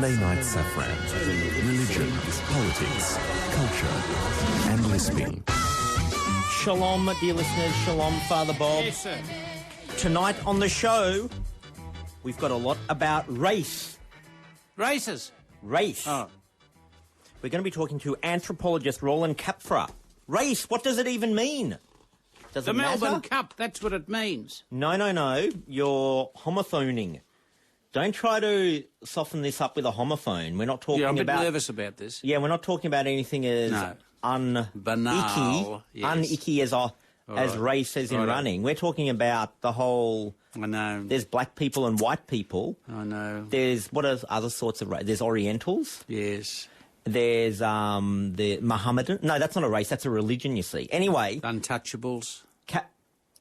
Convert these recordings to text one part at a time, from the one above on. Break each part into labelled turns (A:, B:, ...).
A: Sunday Night Safran. Religion, politics, culture, and lisping.
B: Shalom, dear listeners. Shalom, Father Bob.
C: Yes, sir.
B: Tonight on the show, we've got a lot about race.
C: Races.
B: Race.
C: Oh.
B: We're going to be talking to anthropologist Roland Kapferer. Race, what does it even mean? Does
C: The
B: it matter?
C: Melbourne Cup, that's what it means.
B: No. You're homophoning. Don't try to soften this up with a homophone. We're not talking
C: Yeah, I'm a bit
B: about...
C: nervous about this.
B: Yeah, we're not talking about anything as
C: Banal, yes.
B: unicky as
C: right.
B: race as in
C: Right.
B: running. We're talking about the whole...
C: I know.
B: There's black people and white people.
C: I know.
B: There's what are other sorts of race? There's Orientals.
C: Yes.
B: There's the Mohammedan. No, that's not a race. That's a religion. You see. Anyway,
C: Untouchables.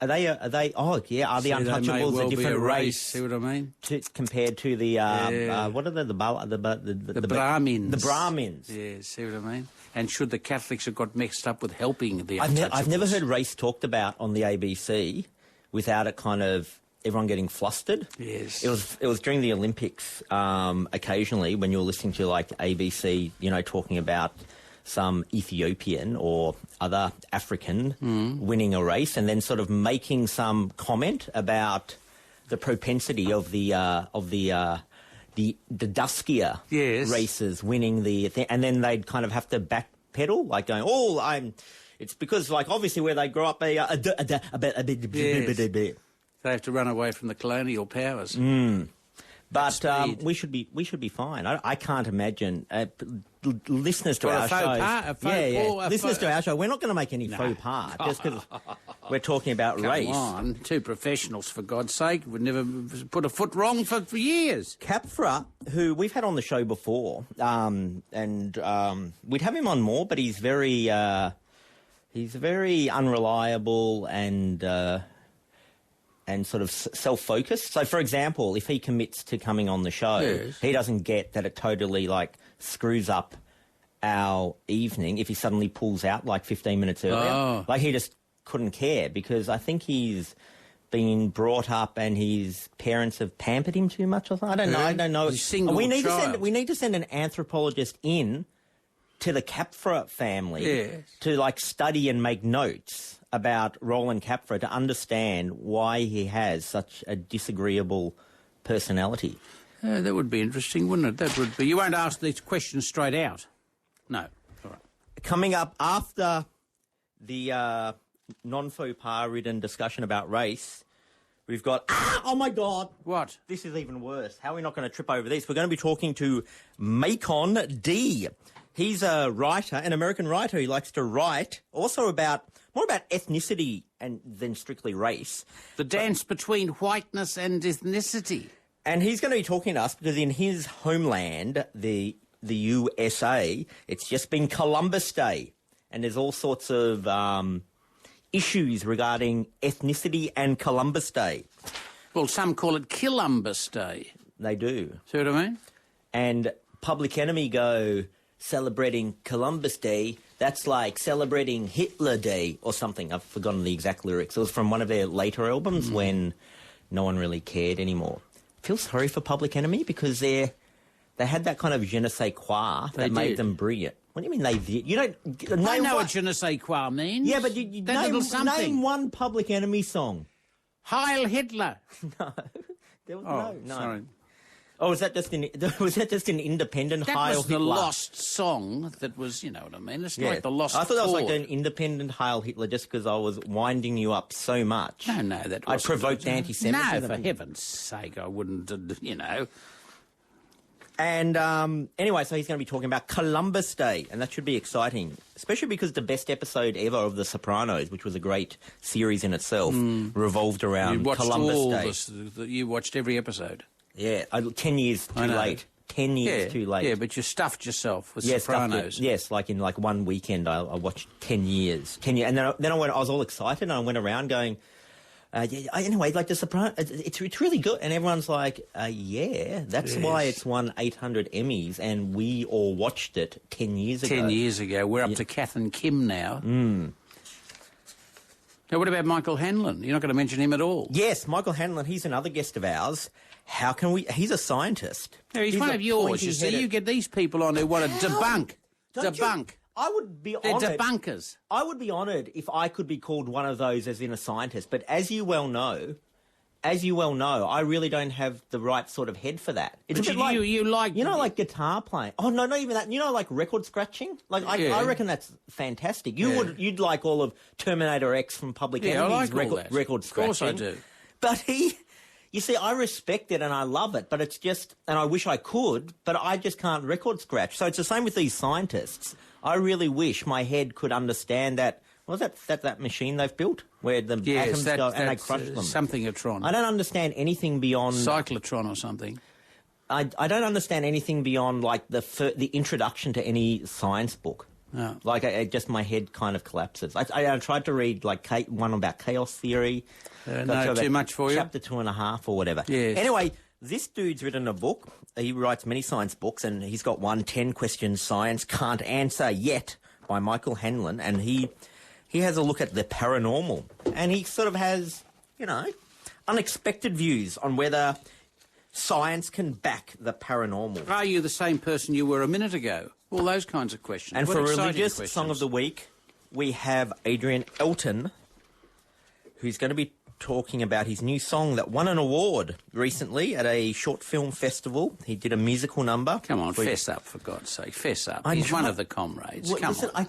B: Are they? Oh, yeah. Are the
C: See, they may
B: Untouchables
C: well
B: a
C: be
B: different race?
C: See what I mean?
B: Compared to the what are the
C: Brahmins.
B: The Brahmins.
C: Yeah, see what I mean? And should the Catholics have got mixed up with helping the Untouchables?
B: I've never heard race talked about on the ABC without it kind of everyone getting flustered.
C: Yes.
B: It was during the Olympics occasionally when you were listening to like ABC, talking about some Ethiopian or other African winning a race, and then sort of making some comment about the propensity of the duskier races winning the thing, and then they'd kind of have to backpedal, like going, it's because like obviously where they grow up, they
C: have to run away from the colonial powers.
B: But we should be fine. I can't imagine listeners to our show. Listeners to our show. We're not going to make any faux pas just because we're talking about race.
C: Come on, two professionals for God's sake would never put a foot wrong for years.
B: Kapferer, who we've had on the show before, and we'd have him on more, but he's very unreliable and sort of self-focused. So, for example, if he commits to coming on the show, he doesn't get that it totally, screws up our evening if he suddenly pulls out, 15 minutes earlier.
C: Oh.
B: He just couldn't care because I think he's been brought up and his parents have pampered him too much or something. I don't know.
C: He's a single child.
B: We need to send an anthropologist in to the Kapferer family to, study and make notes about Roland Kapferer to understand why he has such a disagreeable personality.
C: That would be interesting, wouldn't it? That would be. You won't ask these questions straight out. No. All right.
B: Coming up after the non-faux pas-ridden discussion about race, we've got... oh, my God!
C: What?
B: This is even worse. How are we not going to trip over this? We're going to be talking to Macon D. He's a writer, an American writer. He likes to write also more about ethnicity than strictly race.
C: The dance between whiteness and ethnicity.
B: And he's going to be talking to us because in his homeland, the USA, it's just been Columbus Day. And there's all sorts of issues regarding ethnicity and Columbus Day.
C: Well, some call it Columbus Day.
B: They do.
C: See what I mean?
B: And Public Enemy go... celebrating Columbus Day, that's like celebrating Hitler Day or something. I've forgotten the exact lyrics. It was from one of their later albums when no one really cared anymore. I feel sorry for Public Enemy because they had that kind of je ne sais quoi that made them brilliant. What do you mean they did? You don't...
C: I know what je ne sais quoi means.
B: Yeah, but you name one Public Enemy song.
C: Heil Hitler.
B: No. There was no.
C: Sorry.
B: Oh, was that just an independent Heil Hitler?
C: That was the lost song that was, you know what I mean? It's like the lost
B: I thought that was like
C: chord.
B: an independent Heil Hitler just because I was winding you up so much.
C: No, that
B: I
C: wasn't.
B: provoked anti-Semitism.
C: No, for heaven's sake, I wouldn't,
B: And anyway, so he's going to be talking about Columbus Day, and that should be exciting, especially because the best episode ever of The Sopranos, which was a great series in itself, revolved around Columbus Day.
C: You watched every episode.
B: Yeah, 10 years too late. 10 years too late.
C: Yeah, but you stuffed yourself with Sopranos.
B: Yes, in one weekend I watched 10 years. And then I was all excited and I went around going, anyway, The Sopranos, it's really good. And everyone's like, that's why it's won 800 Emmys and we all watched it 10 years ago.
C: 10 years ago. We're up to Kath and Kim now. Now, what about Michael Hanlon? You're not going to mention him at all?
B: Yes, Michael Hanlon, he's another guest of ours. how can we... He's a scientist.
C: Yeah, he's one of yours, you see. You get these people on who want to debunk.
B: I would be
C: They're
B: honoured.
C: debunkers.
B: I would be honoured if I could be called one of those as in a scientist. But as you well know, I really don't have the right sort of head for that. It's
C: But
B: a bit like...
C: you like...
B: You know, like guitar playing. Oh, no, not even that. You know, like record scratching? Like, I reckon that's fantastic. You'd like all of Terminator X from Public Enemy's record scratching.
C: Of course I do.
B: But you see, I respect it and I love it, but it's just, and I wish I could, but I just can't record scratch. So it's the same with these scientists. I really wish my head could understand that. What was that machine they've built where the atoms go and they crush them?
C: Something-atron.
B: I don't understand anything beyond...
C: Cyclotron or something.
B: I don't understand anything beyond, like, the introduction to any science book.
C: No.
B: Like, just my head kind of collapses. I tried to read, like, one about chaos theory.
C: No, too much for you?
B: Chapter 2.5 or whatever.
C: Yes.
B: Anyway, this dude's written a book. He writes many science books, and he's got one, 10 questions science can't answer yet, by Michael Hanlon, and he has a look at the paranormal. And he sort of has, unexpected views on whether science can back the paranormal.
C: Are you the same person you were a minute ago? All those kinds of questions.
B: And
C: what
B: for
C: exciting
B: Religious
C: questions.
B: Song of the Week, we have Adrian Elton, who's going to be talking about his new song that won an award recently at a short film festival. He did a musical number.
C: Come on, fess up, for God's sake. Fess up. He's one of the comrades. Come on.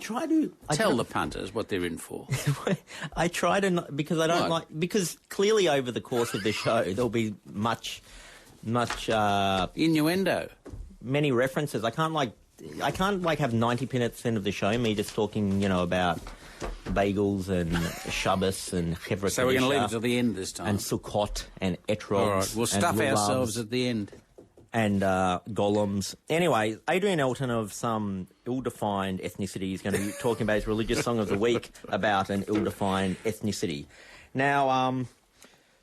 C: Tell the punters what they're in for.
B: I try to not, because I don't like... Because clearly over the course of the show, there'll be much...
C: Innuendo.
B: Many references. I can't have 90 minutes of the show, me just talking, about bagels and Shabbos and Chevra.
C: So we're going to leave it till the end this time.
B: And Sukkot and Etrog.
C: All right, we'll stuff ourselves at the end.
B: And golems. Anyway, Adrian Elton of some ill-defined ethnicity is going to be talking about his Religious Song of the Week about an ill-defined ethnicity. Now,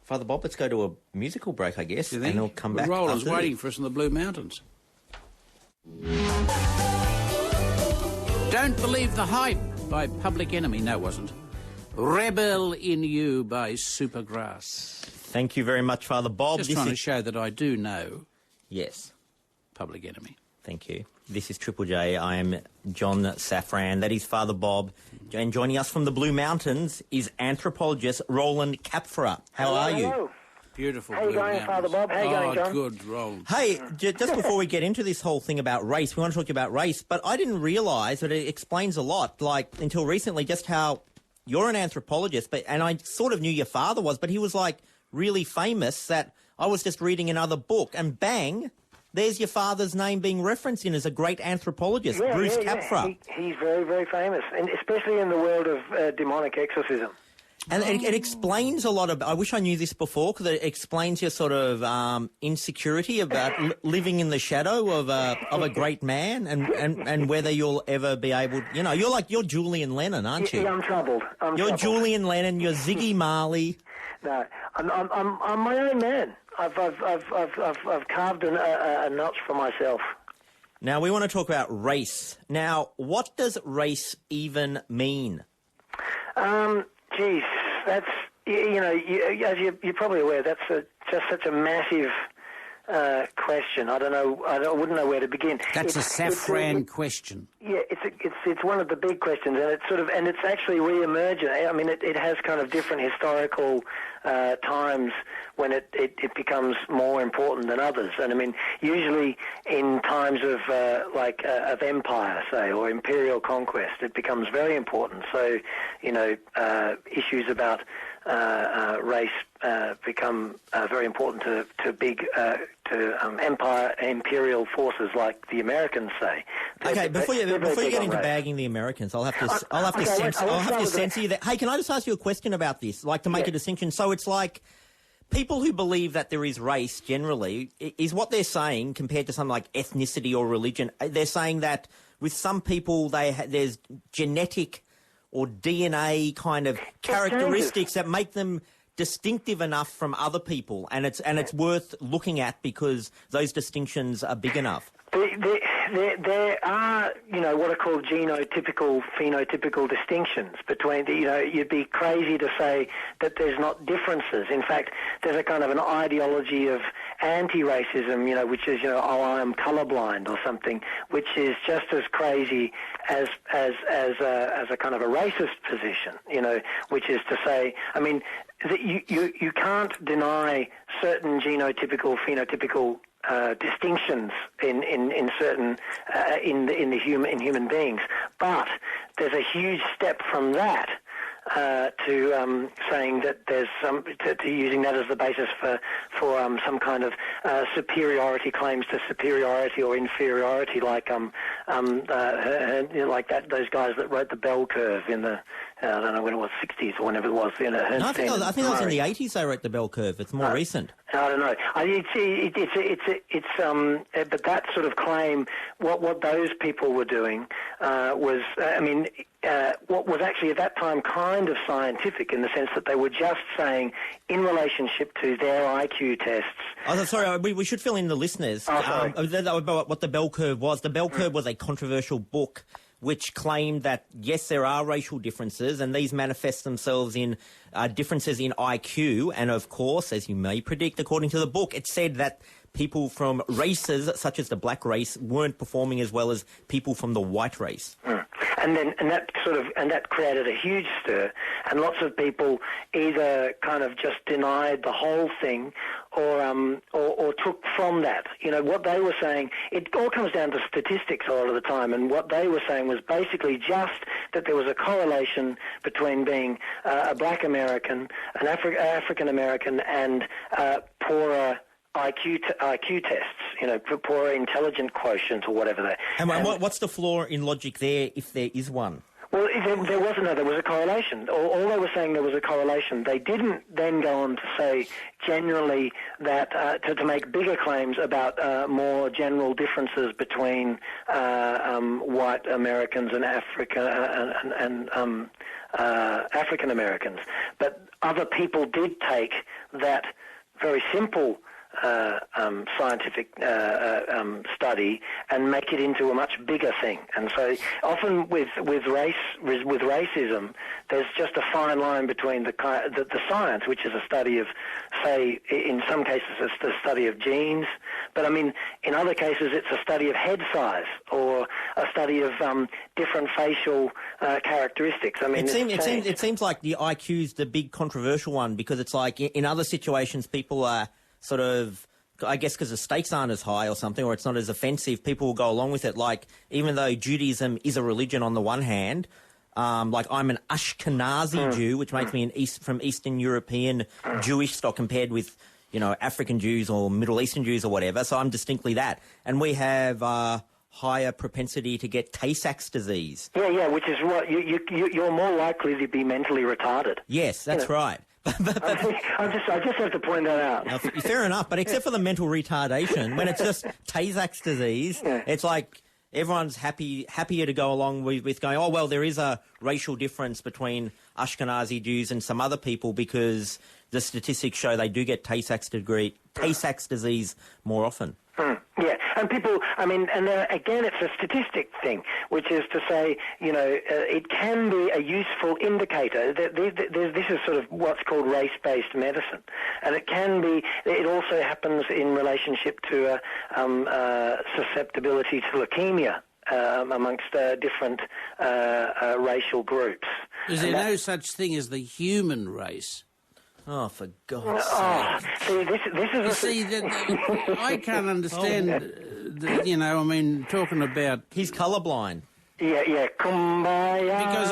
B: Father Bob, let's go to a musical break, I guess, and he'll come back.
C: Roland's waiting for us in the Blue Mountains. Don't Believe the Hype by Public Enemy. No, it wasn't. Rebel in You by Supergrass.
B: Thank you very much, Father Bob.
C: Just trying to show that I do know.
B: Yes.
C: Public Enemy.
B: Thank you. This is Triple J. I am John Safran. That is Father Bob. And joining us from the Blue Mountains is anthropologist Roland Kapferer. How are you?
D: Hello.
C: Beautiful.
D: How you going, Father Bob? How you going, John?
C: Good, Roland.
B: Hey, just before we get into this whole thing about race, we want to talk about race, but I didn't realise that it explains a lot, like, until recently, just how you're an anthropologist, and I sort of knew your father was, but he was, like, really famous that I was just reading another book, and bang, there's your father's name being referenced in as a great anthropologist, Bruce Kapferer.
D: He's very, very famous, and especially in the world of demonic exorcism.
B: And it explains a lot of... I wish I knew this before, because it explains your sort of insecurity about living in the shadow of a great man and whether you'll ever be able... you're Julian Lennon, aren't you?
D: Yeah, I'm troubled.
B: You're Julian Lennon, you're Ziggy Marley.
D: No, I'm my own man. I've carved a notch for myself.
B: Now, we want to talk about race. Now, what does race even mean?
D: Geez, that's, as you're probably aware, that's just such a massive question. I don't know. I wouldn't know where to begin.
C: That's a Safran question.
D: Yeah, it's one of the big questions, and it's actually re-emergent. I mean, it has kind of different historical times when it becomes more important than others. And I mean, usually in times of of empire, say, or imperial conquest, it becomes very important. So, issues about race become very important to big imperial forces like the Americans, say.
B: Okay, before you get into bagging the Americans, I'll have to censor you. Hey, can I just ask you a question about this, like to make a distinction? So it's like people who believe that there is race generally is what they're saying compared to something like ethnicity or religion. They're saying that with some people there's genetic or DNA kind of characteristics that make them distinctive enough from other people, and it's worth looking at because those distinctions are big enough.
D: There are, what are called genotypical, phenotypical distinctions between, you'd be crazy to say that there's not differences. In fact, there's a kind of an ideology of anti-racism, which is, oh, I'm colorblind or something, which is just as crazy as a kind of a racist position, which is to say, I mean, that you can't deny certain genotypical, phenotypical distinctions in certain in human beings, but there's a huge step from that to saying that there's to using that as the basis for some kind of superiority claims to superiority or inferiority, like like those guys that wrote the bell curve in the I don't know when it was, 60s or whenever it was.
B: No, I think it was in the 80s they wrote the bell curve. It's more recent.
D: I don't know. But that sort of claim, what those people were doing was, what was actually at that time kind of scientific, in the sense that they were just saying, in relationship to their IQ tests.
B: Oh, sorry, we should fill in the listeners about what the bell curve was. The bell curve was a controversial book which claimed that, yes, there are racial differences, and these manifest themselves in differences in IQ. And, of course, as you may predict, according to the book, it said that people from races, such as the black race, weren't performing as well as people from the white race.
D: And that created a huge stir, and lots of people either kind of just denied the whole thing, or took from that. What they were saying, it all comes down to statistics a lot of the time, and what they were saying was basically just that there was a correlation between being a black American, an African American, and poorer IQ tests, poorer intelligent quotient or whatever that.
B: And what's the flaw in logic there, if there is one?
D: Well, there was a correlation. All they were saying, there was a correlation. They didn't then go on to say generally that to make bigger claims about more general differences between white Americans and African Americans. But other people did take that very simple scientific study and make it into a much bigger thing. And so often with racism, there's just a fine line between the science, which is a study of, say, in some cases it's the study of genes, but I mean in other cases it's a study of head size or a study of different facial characteristics. I mean,
B: it seems like the IQ's the big controversial one, because it's like in other situations people are sort of, I guess because the stakes aren't as high or something, or it's not as offensive, people will go along with it. Like, even though Judaism is a religion on the one hand, like I'm an Ashkenazi Jew, which makes me from Eastern European Jewish stock compared with, African Jews or Middle Eastern Jews or whatever, so I'm distinctly that. And we have higher propensity to get Tay-Sachs disease.
D: Yeah, which is what, you're more likely to be mentally retarded.
B: Yes, that's right.
D: I just have to point that out.
B: Now, fair enough, but except for the mental retardation, when it's just Tay-Sachs disease, it's like everyone's happier to go along with going, oh, well, there is a racial difference between Ashkenazi Jews and some other people because the statistics show they do get Tay-Sachs disease more often.
D: Yeah, and people, and again, it's a statistic thing, which is to say, it can be a useful indicator. This is sort of what's called race-based medicine, and it also happens in relationship to susceptibility to leukemia amongst different racial groups.
C: Is there no such thing as the human race?
B: Oh, for God's sake.
D: See, this is...
C: I can't understand, talking about...
B: He's colourblind.
D: Yeah, kumbaya.
C: Because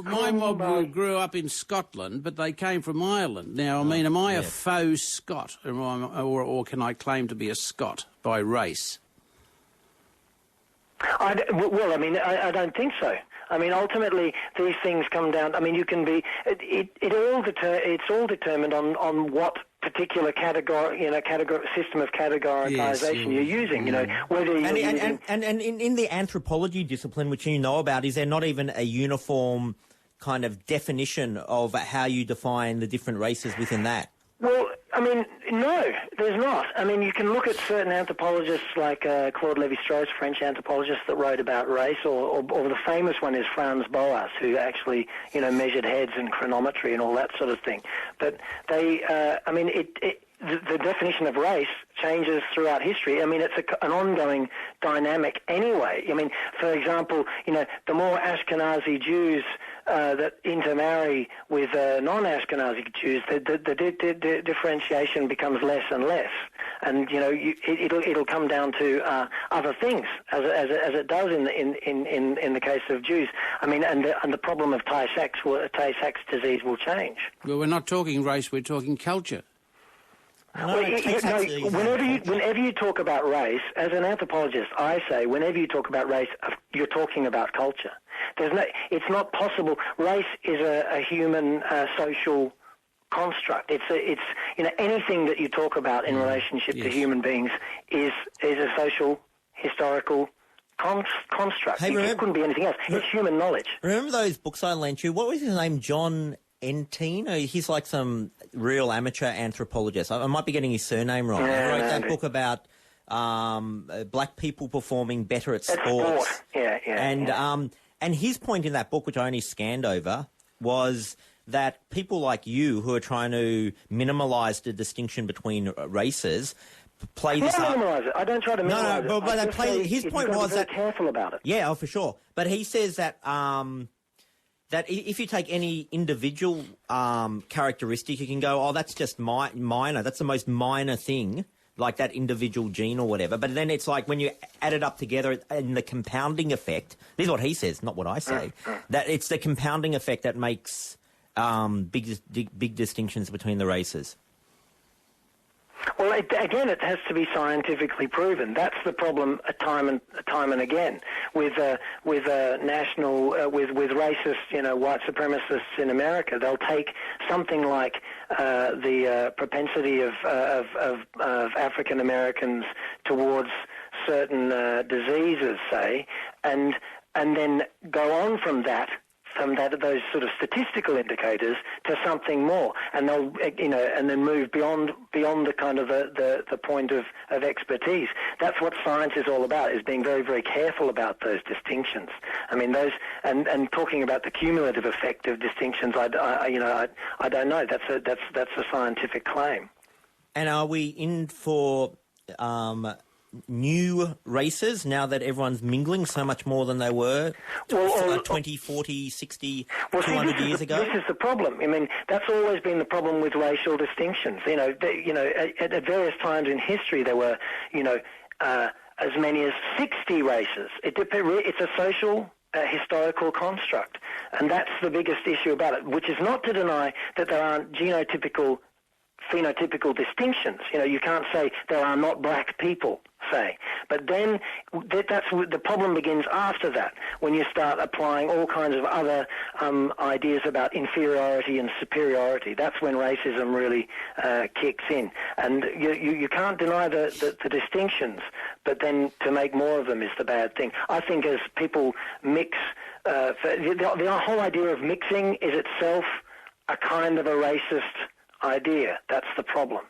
C: my mob grew up in Scotland, but they came from Ireland. Now, am I a faux Scot, or can I claim to be a Scot by race?
D: I don't think so. Ultimately, these things come down. You can be. It's all determined on what particular category, system of categorization you're using. Whether you're using.
B: And in the anthropology discipline, which you know about, is there not even a uniform kind of definition of how you define the different races within that?
D: Well, no, there's not. You can look at certain anthropologists like Claude Lévi-Strauss, French anthropologist that wrote about race, or the famous one is Franz Boas, who actually, measured heads and chronometry and all that sort of thing. But they, the definition of race changes throughout history. I mean, it's an ongoing dynamic anyway. I mean, for example, the more Ashkenazi Jews that intermarry with non-Ashkenazi Jews, the differentiation becomes less and less, and it'll come down to other things as it does in the case of Jews. I mean, and the problem of Tay-Sachs disease will change.
C: Well, we're not talking race; we're talking culture.
D: Well, whenever you talk about race, as an anthropologist, I say whenever you talk about race, you're talking about culture. It's not possible. Race is a human social construct. It's anything that you talk about in relationship to human beings is a social, historical construct.
B: Hey,
D: It couldn't be anything else. It's human knowledge.
B: Remember those books I lent you? What was his name? John Entine? He's like some real amateur anthropologist. I might be getting his surname wrong. He wrote that book about black people performing better at sports. And his point in that book, which I only scanned over, was that people like you who are trying to minimise the distinction between races play this up.
D: Minimise it. I don't try to minimise it.
B: No, but they play. His point was that
D: careful about it.
B: Yeah, for sure. But he says that that if you take any individual characteristic, you can go, oh, that's just minor. That's the most minor thing, like that individual gene or whatever. But then it's like when you add it up together in the compounding effect, this is what he says, not what I say, that it's the compounding effect that makes big distinctions between the races.
D: Well, again, it has to be scientifically proven. That's the problem time and again with national with racist, white supremacists in America. They'll take something like the propensity of African Americans towards certain diseases, say, and then go on from those sort of statistical indicators to something more, and they'll and then move beyond the kind of the point of expertise. That's what science is all about, is being very, very careful about those distinctions. I mean, those and talking about the cumulative effect of distinctions. I don't know. That's a scientific claim.
B: And are we in for new races now that everyone's mingling so much more than they were 20, 40, 60, 200 years ago?
D: This is the problem. I mean, that's always been the problem with racial distinctions. At various times in history there were, as many as 60 races. It's a social historical construct, and that's the biggest issue about it, which is not to deny that there aren't phenotypical distinctions. You can't say there are not black people, say. But then that's the problem begins after that, when you start applying all kinds of other ideas about inferiority and superiority. That's when racism really kicks in. And you can't deny the distinctions, but then to make more of them is the bad thing. I think as people mix, the whole idea of mixing is itself a kind of a racist idea. That's the problem.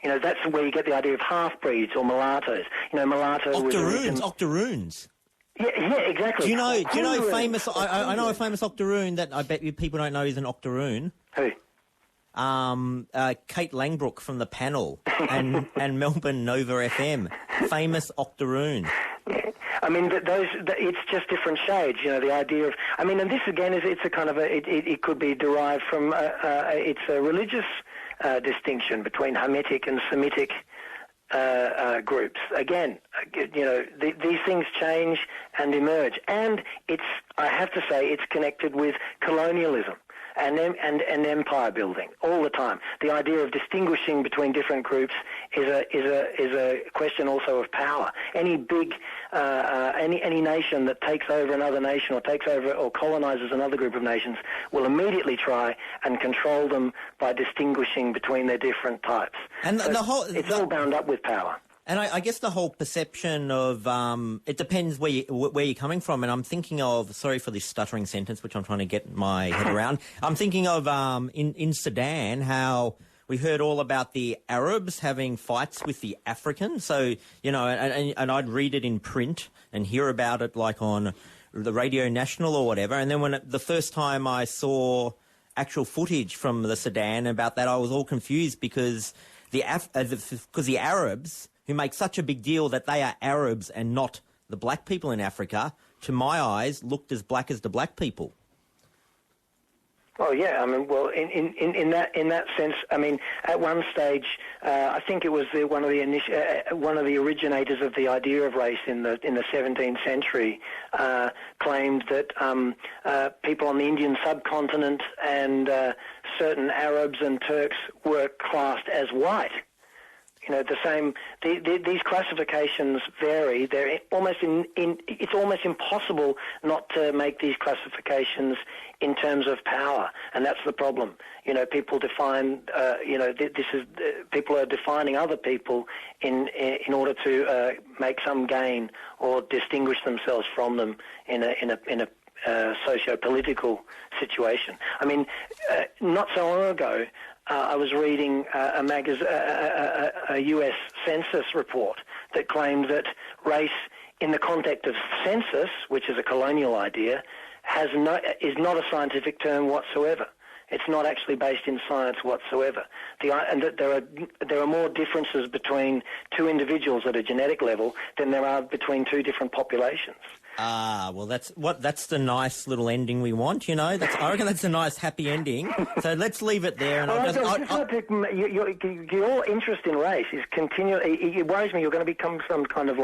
D: That's where you get the idea of half-breeds or mulattoes. Mulatto
B: Octoroons.
D: Yeah, exactly.
B: Do you know famous? I know a famous octoroon that I bet you people don't know is an octoroon.
D: Who?
B: Kate Langbrook from The Panel and Melbourne Nova FM. Famous octoroon.
D: Yeah. I mean, it's just different shades. The idea of. I mean, and this again it's a kind of it could be derived from. It's a religious distinction between Hamitic and Semitic groups. Again, these things change and emerge, and I have to say, it's connected with colonialism and empire building all the time. The idea of distinguishing between different groups is a question also of power. Any big any nation that takes over another nation or takes over or colonizes another group of nations will immediately try and control them by distinguishing between their different types.
B: And
D: it's all bound up with power.
B: And I guess the whole perception of it depends where you're coming from. And I'm thinking of, sorry for this stuttering sentence, which I'm trying to get my head around. I'm thinking of in Sudan how we heard all about the Arabs having fights with the Africans. So and I'd read it in print and hear about it like on the Radio National or whatever. And then the first time I saw actual footage from the Sudan about that, I was all confused because because the Arabs, who make such a big deal that they are Arabs and not the black people in Africa, to my eyes, looked as black as the black people.
D: Well, yeah, I mean, well, in that sense, I mean, at one stage, I think it was one of the originators of the idea of race in the 17th century claimed that people on the Indian subcontinent and certain Arabs and Turks were classed as white. You know, the same. These classifications vary. They're almost it's almost impossible not to make these classifications in terms of power, and that's the problem. You know, people define. People are defining other people in order to make some gain or distinguish themselves from them in a socio-political situation. I mean, not so long ago, I was reading a U.S. census report that claimed that race, in the context of census, which is a colonial idea, is not a scientific term whatsoever. It's not actually based in science whatsoever. And that there are more differences between two individuals at a genetic level than there are between two different populations.
B: Ah, well, that's the nice little ending we want, you know. I reckon that's a nice, happy ending. So let's leave it there. And
D: your interest in race is continually. It worries me. You're going to become some kind of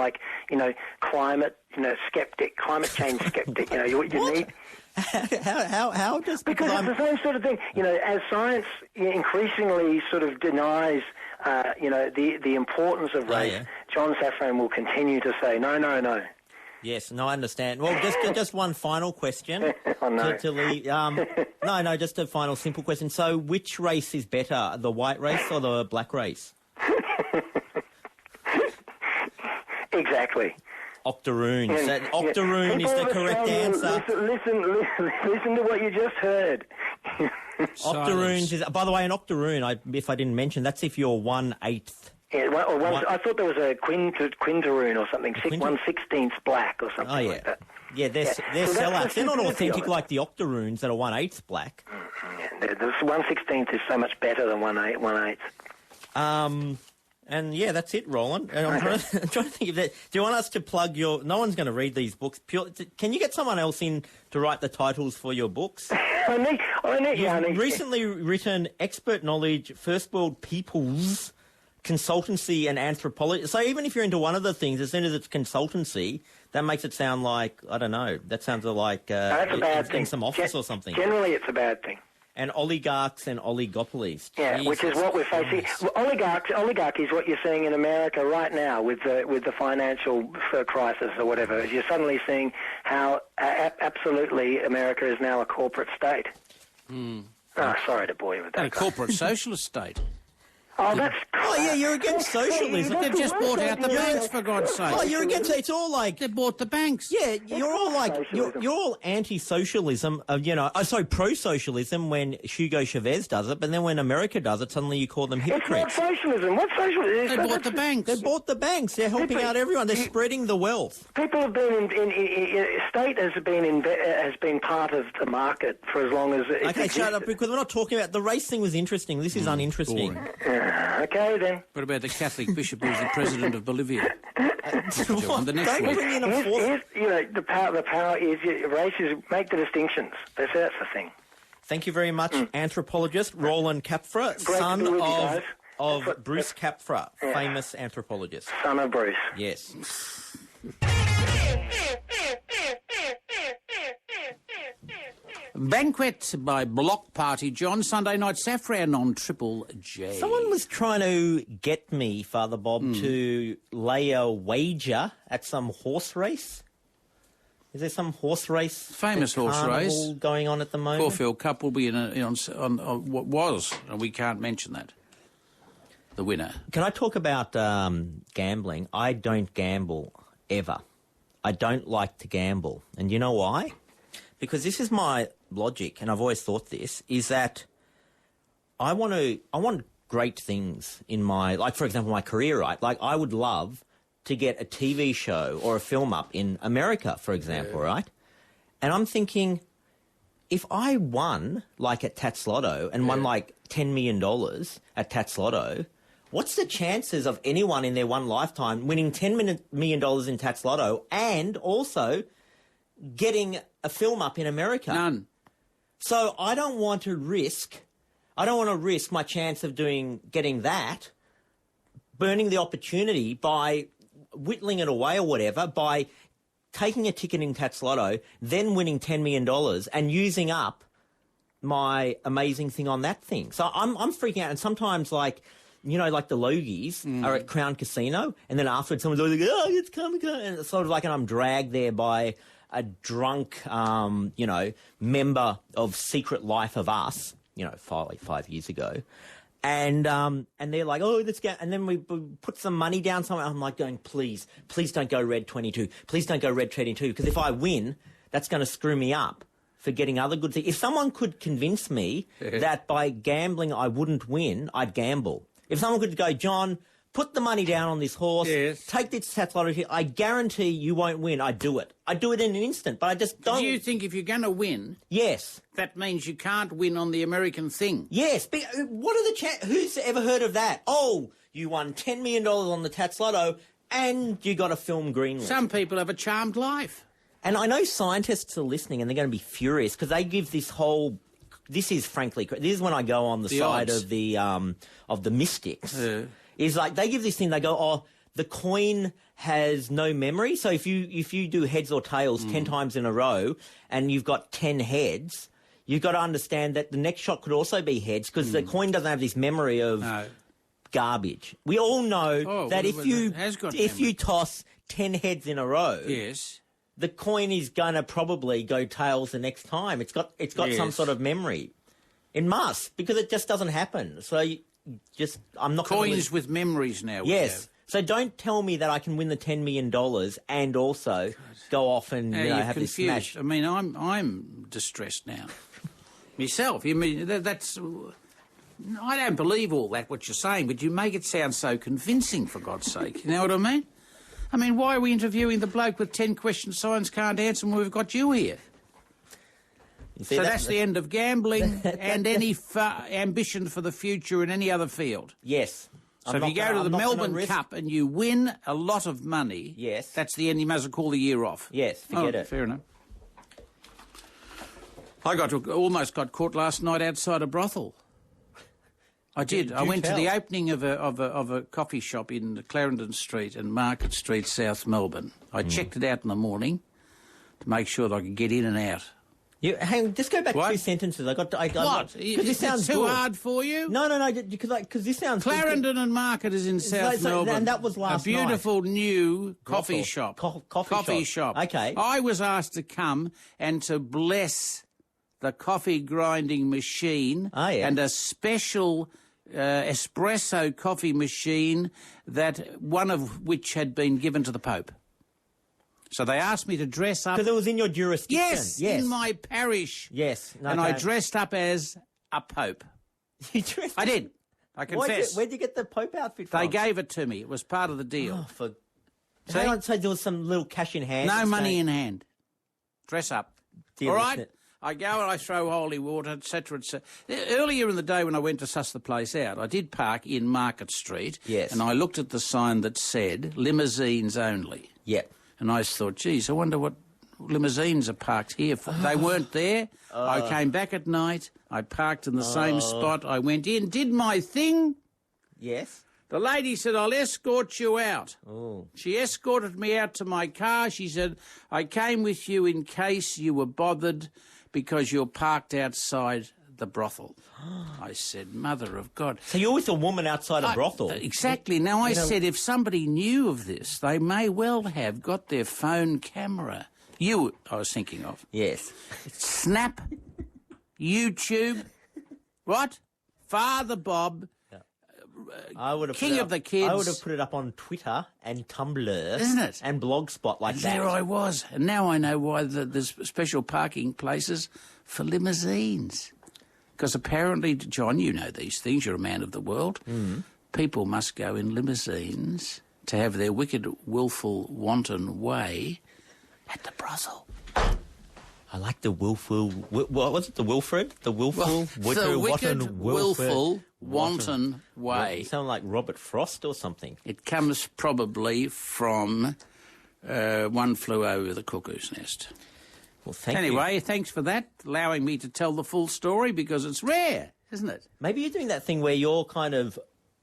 D: climate, skeptic, climate change skeptic. You need.
B: How just
D: because it's the same sort of thing. As science increasingly sort of denies, the importance of race. Oh, yeah. John Safran will continue to say no.
B: Yes, no, I understand. Well, just one final question.
D: Oh, no.
B: To leave. No, just a final simple question. So, which race is better, the white race or the black race?
D: Exactly.
B: Octoroon. Octoroon is the correct answer.
D: Listen to what you just heard.
B: Octoroons is. By the way, an octoroon, if I didn't mention, that's if you're 1/8.
D: Yeah, I thought there was a quintaroon or something, 1/16 black or something like that.
B: Yeah, they're sellouts. They're not authentic like the octoroons that are 1/8 black.
D: Yeah, the 1/16 is so much better than 1/8.
B: And yeah, that's it, Roland. And I'm trying to think of that. Do you want us to plug your... No one's going to read these books. Can you get someone else in to write the titles for your books?
D: I need.
B: You've recently written Expert Knowledge, First World Peoples, Consultancy and Anthropology. So even if you're into one of the things, as soon as it's consultancy, that makes it sound like, I don't know, that sounds like
D: that's a bad thing.
B: In some office or something.
D: Generally, it's a bad thing.
B: And oligarchs and oligopolies.
D: Yeah,
B: Jesus.
D: Which is what we're facing. Well, oligarchy is what you're seeing in America right now with the financial crisis or whatever. You're suddenly seeing how absolutely America is now a corporate state. Sorry to bore you with that.
C: And a corporate socialist state.
D: Oh, that's...
B: Oh, yeah, you're against socialism.
C: They've just bought out the banks, for God's sake.
B: Oh, you're against... It's all like...
C: They bought the banks.
B: Yeah, you're all like... You're all anti-socialism, pro-socialism when Hugo Chavez does it, but then when America does it, suddenly you call them hypocrites.
D: It's not socialism. What's socialism?
C: They bought the banks.
B: They bought the banks. They're helping out everyone. They're spreading the wealth.
D: People have been state has been part of the market for as long as it's
B: Okay, shut up, because we're not talking about... The race thing was interesting. This is uninteresting.
D: Okay, then.
C: What about the Catholic bishop who's the president of Bolivia?
B: Don't bring in a fourth...
D: the power is... Races make the distinctions. That's the thing.
B: Thank you very much, anthropologist Roland Kapferer, son of Bruce Kapferer, famous anthropologist.
D: Son of Bruce.
B: Yes.
C: Banquet by Block Party, John. Sunday Night Safran on Triple J.
B: Someone was trying to get me, Father Bob, to lay a wager at some horse race. Is there some horse race?
C: Famous horse race
B: going on at the moment.
C: Caulfield Cup will be on what was, and we can't mention that. The winner.
B: Can I talk about gambling? I don't gamble ever. I don't like to gamble, and you know why? Because this is my logic, and I've always thought this, is that I want great things in my, like, for example, my career, right? Like, I would love to get a TV show or a film up in America, for example, right? And I'm thinking, if I won, like, at Tats Lotto and won, like, $10 million at Tats Lotto, what's the chances of anyone in their one lifetime winning $10 million in tax lotto and also getting a film up in America?
C: None.
B: So I don't want to risk my chance of getting that, burning the opportunity by whittling it away or whatever, by taking a ticket in tax lotto, then winning $10 million and using up my amazing thing on that thing. So I'm freaking out. And sometimes, like the Logies are at Crown Casino, and then afterwards someone's always like, oh, it's coming, and it's sort of like, and I'm dragged there by a drunk, member of Secret Life of Us, 5 years ago. And they're like, oh, let's go. And then we put some money down somewhere. I'm like going, please don't go red 22. Please don't go red 22. Because if I win, that's going to screw me up for getting other good things. If someone could convince me that by gambling I wouldn't win, I'd gamble. If someone could go, John, put the money down on this horse, take this tax lottery, I guarantee you won't win, I'd do it. I'd do it in an instant, but I just don't.
C: Do you think if you're going to win...
B: Yes.
C: That means you can't win on the American thing?
B: Yes. But what are the who's ever heard of that? Oh, you won $10 million on the tax lotto and you got a film greenlit.
C: Some people have a charmed life.
B: And I know scientists are listening and they're going to be furious because they give this whole... This is when I go on the side
C: odds.
B: of the mystics. Is like they give this thing, they go, oh, the coin has no memory. So if you do heads or tails 10 times in a row and you've got 10 heads, you've got to understand that the next shot could also be heads because the coin doesn't have this memory of garbage. We all know that if you toss 10 heads in a row, the coin is going to probably go tails the next time. It's got some sort of memory. It must, because it just doesn't happen. So I'm not
C: coins with memories now.
B: Yes. So don't tell me that I can win the $10 million and also go off and have
C: confused.
B: this smash.
C: I mean, I'm distressed now. Myself. You mean that's? I don't believe all that what you're saying, but you make it sound so convincing. For God's sake, you know what I mean? I mean, why are we interviewing the bloke with 10 questions science can't answer when we've got you here? So that's the end of gambling and any ambition for the future in any other field.
B: Yes.
C: So if you go to the Melbourne Cup and you win a lot of money, that's the end. You might as well call the year off.
B: Yes, forget it.
C: Fair enough. I almost got caught last night outside a brothel. I did. I went to the opening of a coffee shop in Clarendon Street and Market Street, South Melbourne. I checked it out in the morning to make sure that I could get in and out.
B: Just go back 2 sentences.
C: What?
B: This sounds
C: too hard for you?
B: No, because this sounds...
C: Clarendon and Market is in South Melbourne.
B: And that was last night.
C: A beautiful new coffee shop.
B: Coffee shop. Okay.
C: I was asked to come and to bless the coffee grinding machine and a special espresso coffee machine, that one of which had been given to the Pope. So they asked me to dress up...
B: Because it was in your jurisdiction.
C: Yes, in my parish.
B: Yes.
C: And I dressed up as a pope.
B: You dressed
C: I did. I confess.
B: Where'd you get the Pope outfit from?
C: They gave it to me. It was part of the deal.
B: So there was some little cash in hand?
C: No money in hand. Dress up.
B: Dear
C: all right? I go and I throw holy water, etc., etc. Earlier in the day when I went to suss the place out, I did park in Market Street.
B: Yes. And
C: I looked at the sign that said limousines only.
B: Yeah.
C: And I thought, geez, I wonder what limousines are parked here for. They weren't there. I came back at night. I parked in the same spot. I went in, did my thing.
B: Yes.
C: The lady said, I'll escort you out.
B: Oh.
C: She escorted me out to my car. She said, I came with you in case you were bothered because you're parked outside the brothel. I said, Mother of God.
B: So you're with a woman outside a brothel?
C: Exactly. Now, I said, if somebody knew of this, they may well have got their phone camera. I was thinking of.
B: Yes.
C: Snap, YouTube, what? Father Bob, King of the Kids.
B: I would have put it up on Twitter and Tumblr.
C: Isn't it?
B: And Blogspot like that.
C: There I was. And now I know why there's special parking places for limousines. Because apparently, John, you know these things, you're a man of the world. People must go in limousines to have their wicked, wilful, wanton way at the brothel.
B: I like the willful... What was it? The Wilfred? The willful...
C: The wicked, willful, wanton way.
B: You sound like Robert Frost or something.
C: It comes probably from One Flew Over the Cuckoo's Nest.
B: Well, thank you.
C: Anyway, thanks for that, allowing me to tell the full story, because it's rare, isn't it?
B: Maybe you're doing that thing where you're kind of...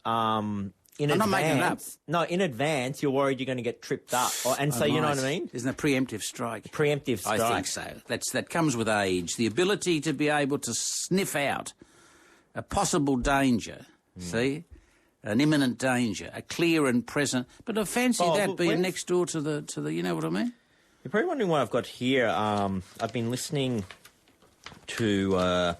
B: in
C: I'm
B: advance,
C: not making it up.
B: No, in advance, you're worried you're going to get tripped up. So you know what I mean?
C: Isn't a preemptive strike?
B: Preemptive strike.
C: I think so. That comes with age. The ability to be able to sniff out a possible danger, see? An imminent danger, a clear and present... But I fancy that being next door to the... You know what I mean?
B: You're probably wondering what I've got here. I've been listening to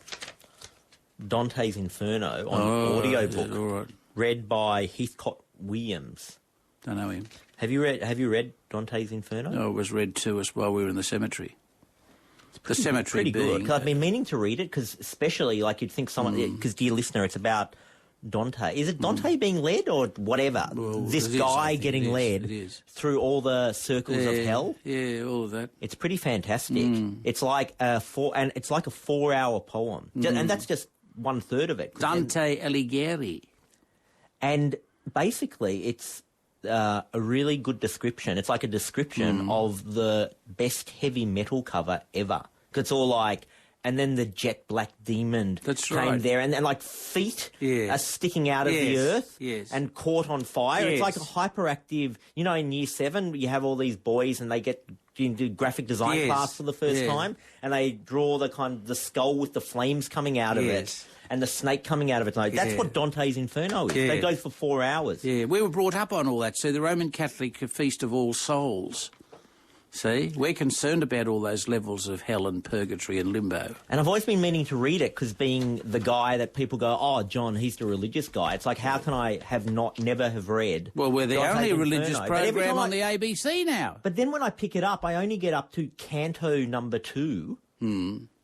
B: Dante's Inferno on audiobook.
C: All right.
B: Read by Heathcote Williams.
C: Don't know him.
B: Have you read Dante's Inferno?
C: No, it was read to us while we were in the cemetery. The cemetery
B: pretty
C: being...
B: good. Because I've been meaning to read it, because especially, like, you'd think someone... Because, dear listener, it's about Dante. Is it Dante being led or whatever?
C: Well,
B: this guy getting led through all the circles of hell?
C: Yeah, all of that.
B: It's pretty fantastic. It's like a 4-hour poem. And that's just 1/3 of it.
C: Dante Alighieri.
B: And basically, it's a really good description. It's like a description of the best heavy metal cover ever. It's all like, and then the jet black demon came there, and then like feet are sticking out of the earth and caught on fire. It's like a hyperactive, you know, in Year 7, you have all these boys and they get into graphic design class for the first time, and they draw the skull with the flames coming out of it. And the snake coming out of it. Like, that's what Dante's Inferno is. They go for 4 hours.
C: Yeah, we were brought up on all that. So the Roman Catholic Feast of All Souls. See? We're concerned about all those levels of hell and purgatory and limbo.
B: And I've always been meaning to read it, because being the guy that people go, oh, John, he's the religious guy. It's like, how can I never have read?
C: Well, we're the
B: Dante's
C: only religious
B: Inferno?
C: program on the ABC now.
B: But then when I pick it up, I only get up to Canto number 2.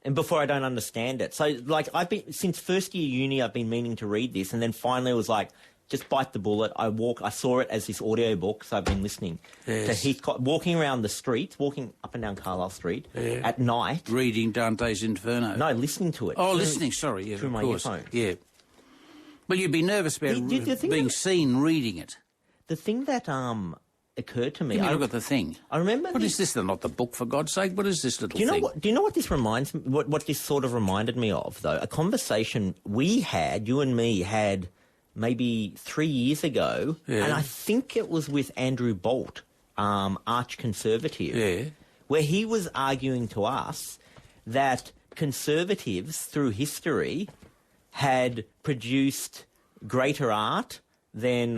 B: And before I don't understand it. So, like, since first year uni, I've been meaning to read this, and then finally it was like, just bite the bullet. I saw it as this audiobook, so I've been listening to Heathcote, walking around the streets, walking up and down Carlisle Street at night.
C: Reading Dante's Inferno.
B: No, listening to it.
C: Oh, listening, sorry. Yeah,
B: through my earphones.
C: Yeah. Well, you'd be nervous about being seen reading it.
B: The thing that occurred to me...
C: Give me a look at the thing.
B: I remember...
C: What is this? Not the book, for God's sake. What is this little thing?
B: Do you know what this reminds me... What this sort of reminded me of, though? A conversation you and me had maybe 3 years ago, and I think it was with Andrew Bolt, arch-conservative, where he was arguing to us that conservatives, through history, had produced greater art than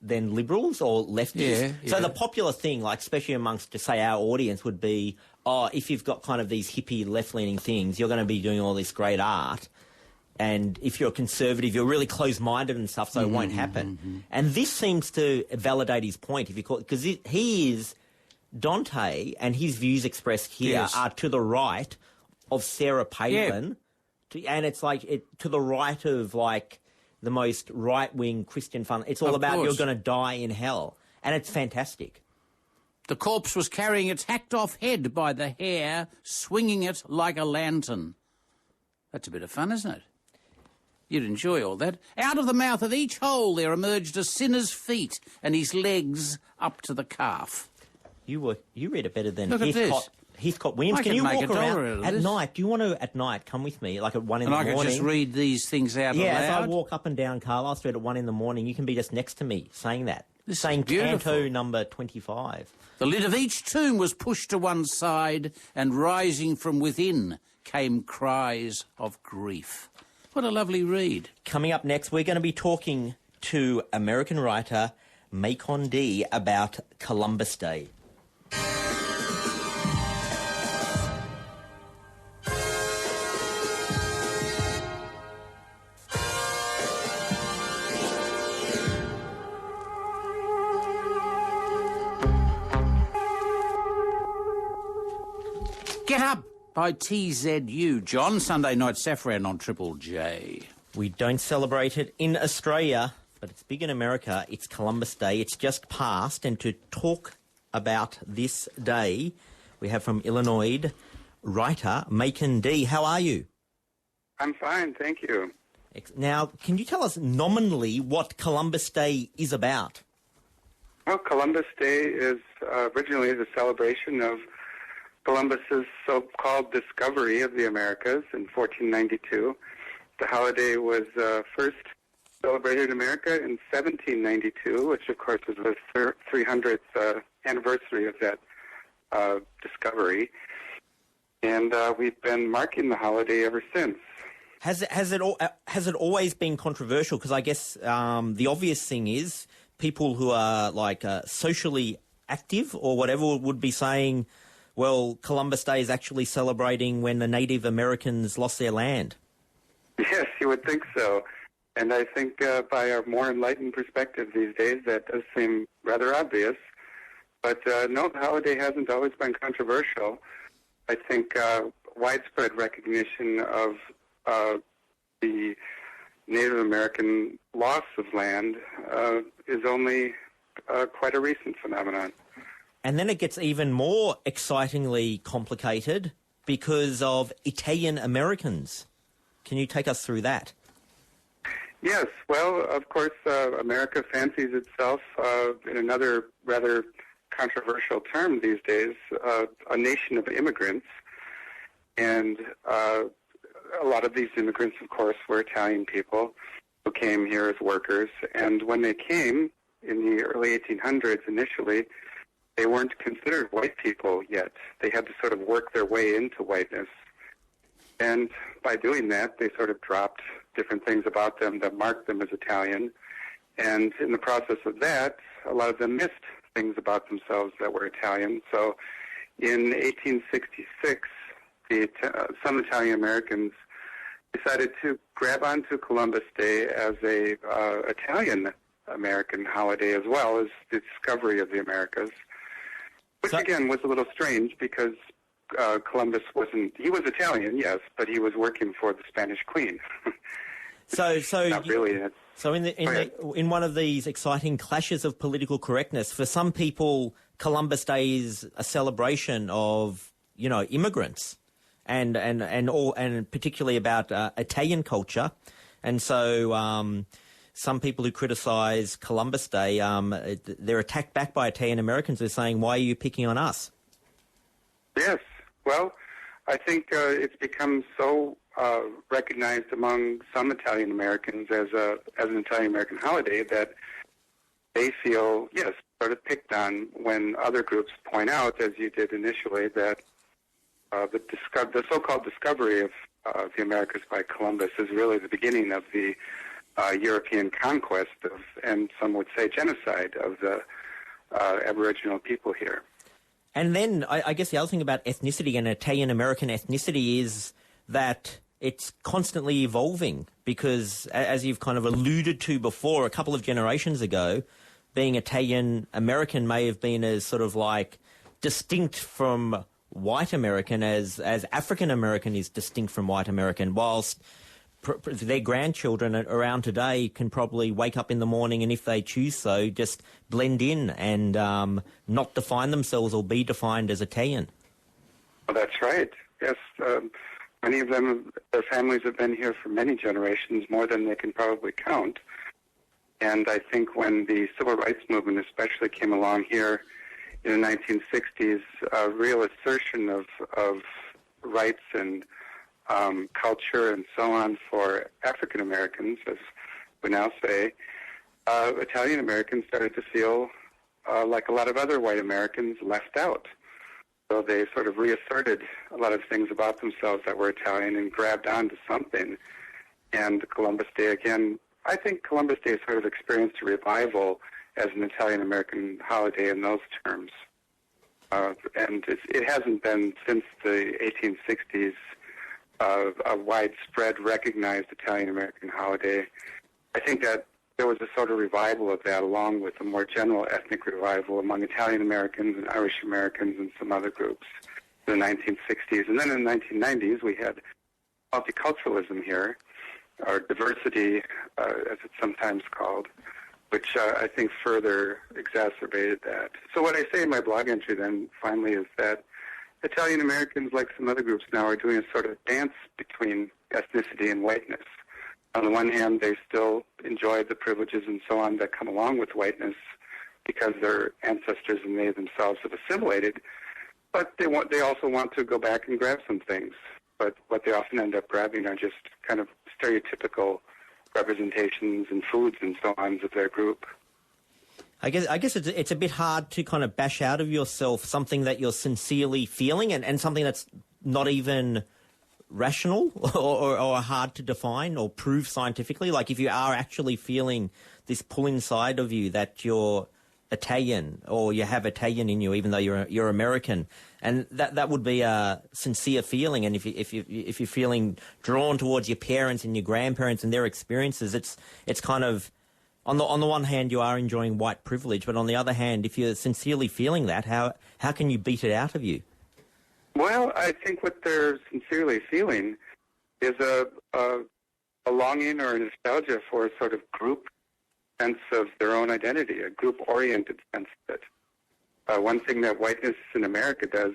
B: liberals or leftists. So the popular thing, like especially amongst, say, our audience, would be, oh, if you've got kind of these hippie left-leaning things, you're going to be doing all this great art. And if you're a conservative, you're really close-minded and stuff, so it won't happen. And this seems to validate his point, if you call it, because he is Dante, and his views expressed here are to the right of Sarah Palin, and it's like to the right of like the most right-wing Christian fun. It's all about you're going to die in hell, and it's fantastic.
C: The corpse was carrying its hacked-off head by the hair, swinging it like a lantern. That's a bit of fun, isn't it? You'd enjoy all that. Out of the mouth of each hole there emerged a sinner's feet and his legs up to the calf.
B: You read it better than
C: Heathcote
B: Williams. Can you walk around at
C: this.
B: night? Do you want to, at night, come with me, like at 1 in the morning?
C: And I can just read these things out loud?
B: Yeah, as I walk up and down Carlisle Street at 1 in the morning, you can be just next to me saying that. Saying Canto number 25.
C: The lid of each tomb was pushed to one side, and rising from within came cries of grief. What a lovely read.
B: Coming up next, we're going to be talking to American writer Macon D about Columbus Day.
C: Get Up by TZU. John, Sunday Night Safran on Triple J.
B: We don't celebrate it in Australia, but it's big in America. It's Columbus Day. It's just passed, and to talk about this day, we have from Illinois, writer, Macon D. How are you?
E: I'm fine, thank you.
B: Now, can you tell us nominally what Columbus Day is about?
E: Well, Columbus Day is originally the celebration of Columbus's so-called discovery of the Americas in 1492. The holiday was first celebrated in America in 1792, which of course was the 300th anniversary of that discovery. And we've been marking the holiday ever since.
B: Has it always been controversial? Because I guess the obvious thing is people who are like socially active or whatever would be saying, well, Columbus Day is actually celebrating when the Native Americans lost their land.
E: Yes, you would think so. And I think by our more enlightened perspective these days, that does seem rather obvious. But no, the holiday hasn't always been controversial. I think widespread recognition of the Native American loss of land is only quite a recent phenomenon.
B: And then it gets even more excitingly complicated because of Italian Americans. Can you take us through that?
E: Yes, well, of course, America fancies itself, in another rather controversial term these days, a nation of immigrants. And a lot of these immigrants, of course, were Italian people who came here as workers. And when they came in the early 1800s initially, they weren't considered white people yet. They had to sort of work their way into whiteness. And by doing that, they sort of dropped different things about them that marked them as Italian. And in the process of that, a lot of them missed things about themselves that were Italian. So in 1866, some Italian Americans decided to grab onto Columbus Day as a Italian American holiday as well as the discovery of the Americas, which again was a little strange because Columbus he was Italian, yes, but he was working for the Spanish Queen.
B: So
E: Not really.
B: So in one of these exciting clashes of political correctness, for some people, Columbus Day is a celebration of, immigrants and particularly about Italian culture. And so some people who criticise Columbus Day, they're attacked back by Italian Americans. They're saying, why are you picking on us?
E: Yes. Well, I think it's become so recognized among some Italian Americans as an Italian American holiday that they feel, yes, sort of picked on when other groups point out, as you did initially, that the so-called discovery of the Americas by Columbus is really the beginning of the European conquest and some would say genocide of the Aboriginal people here.
B: And then I guess the other thing about ethnicity and Italian-American ethnicity is that it's constantly evolving because, as you've kind of alluded to before, a couple of generations ago, being Italian-American may have been as sort of like distinct from white American as African-American is distinct from white American, whilst their grandchildren around today can probably wake up in the morning and, if they choose so, just blend in and not define themselves or be defined as Italian.
E: Well, that's right. Yes, many of them, their families have been here for many generations, more than they can probably count. And I think when the Civil Rights Movement especially came along here in the 1960s, a real assertion of rights and culture and so on for African Americans, as we now say, Italian Americans started to feel like a lot of other white Americans left out. So they sort of reasserted a lot of things about themselves that were Italian and grabbed onto something. And Columbus Day, again, I think Columbus Day sort of experienced a revival as an Italian American holiday in those terms. And it hasn't been since the 1860s a widespread recognized Italian American holiday. I think that there was a sort of revival of that along with a more general ethnic revival among Italian Americans and Irish Americans and some other groups in the 1960s. And then in the 1990s we had multiculturalism here, or diversity as it's sometimes called, which I think further exacerbated that. So what I say in my blog entry then finally is that Italian Americans, like some other groups now, are doing a sort of dance between ethnicity and whiteness. On the one hand, they still enjoy the privileges and so on that come along with whiteness because their ancestors and they themselves have assimilated, but they also want to go back and grab some things. But what they often end up grabbing are just kind of stereotypical representations and foods and so on of their group.
B: I guess it's a bit hard to kind of bash out of yourself something that you're sincerely feeling and something that's not even rational or hard to define or prove scientifically. Like if you are actually feeling this pull inside of you that you're Italian or you have Italian in you, even though you're American, and that would be a sincere feeling. And if you're feeling drawn towards your parents and your grandparents and their experiences, it's kind of on the one hand you are enjoying white privilege, but on the other hand, if you're sincerely feeling that, how can you beat it out of you?
E: Well, I think what they're sincerely feeling is a longing or a nostalgia for a sort of group sense of their own identity, a group-oriented sense of it. One thing that whiteness in America does,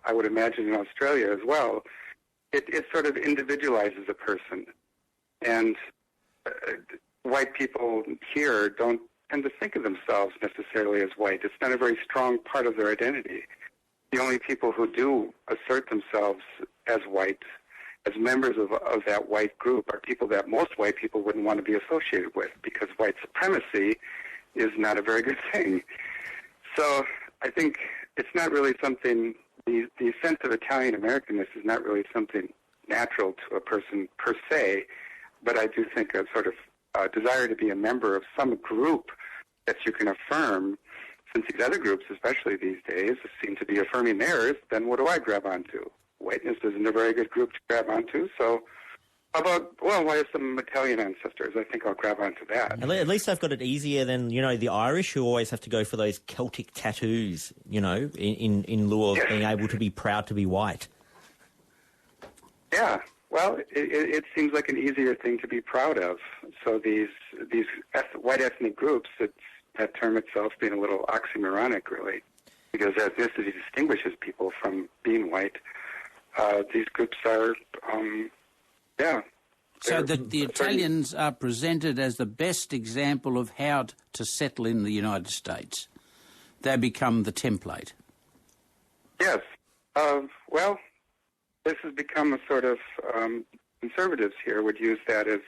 E: I would imagine in Australia as well, it sort of individualizes a person. And white people here don't tend to think of themselves necessarily as white. It's not a very strong part of their identity. The only people who do assert themselves as white, as members of that white group, are people that most white people wouldn't want to be associated with, because white supremacy is not a very good thing. So I think it's not really something, the sense of Italian Americanness is not really something natural to a person per se, but I do think a sort of desire to be a member of some group that you can affirm. Since these other groups, especially these days, seem to be affirming theirs, then what do I grab onto? Whiteness isn't a very good group to grab onto, so how about, well, I have some Italian ancestors. I think I'll grab onto that.
B: At least they've got it easier than, the Irish, who always have to go for those Celtic tattoos, in lieu of being able to be proud to be white.
E: Yeah, well, it seems like an easier thing to be proud of. So these white ethnic groups, that term itself being a little oxymoronic, really, because ethnicity distinguishes people from being white. These groups are,
C: So the Italians are presented as the best example of how to settle in the United States. They become the template.
E: Yes. Well, this has become a sort of, conservatives here would use that as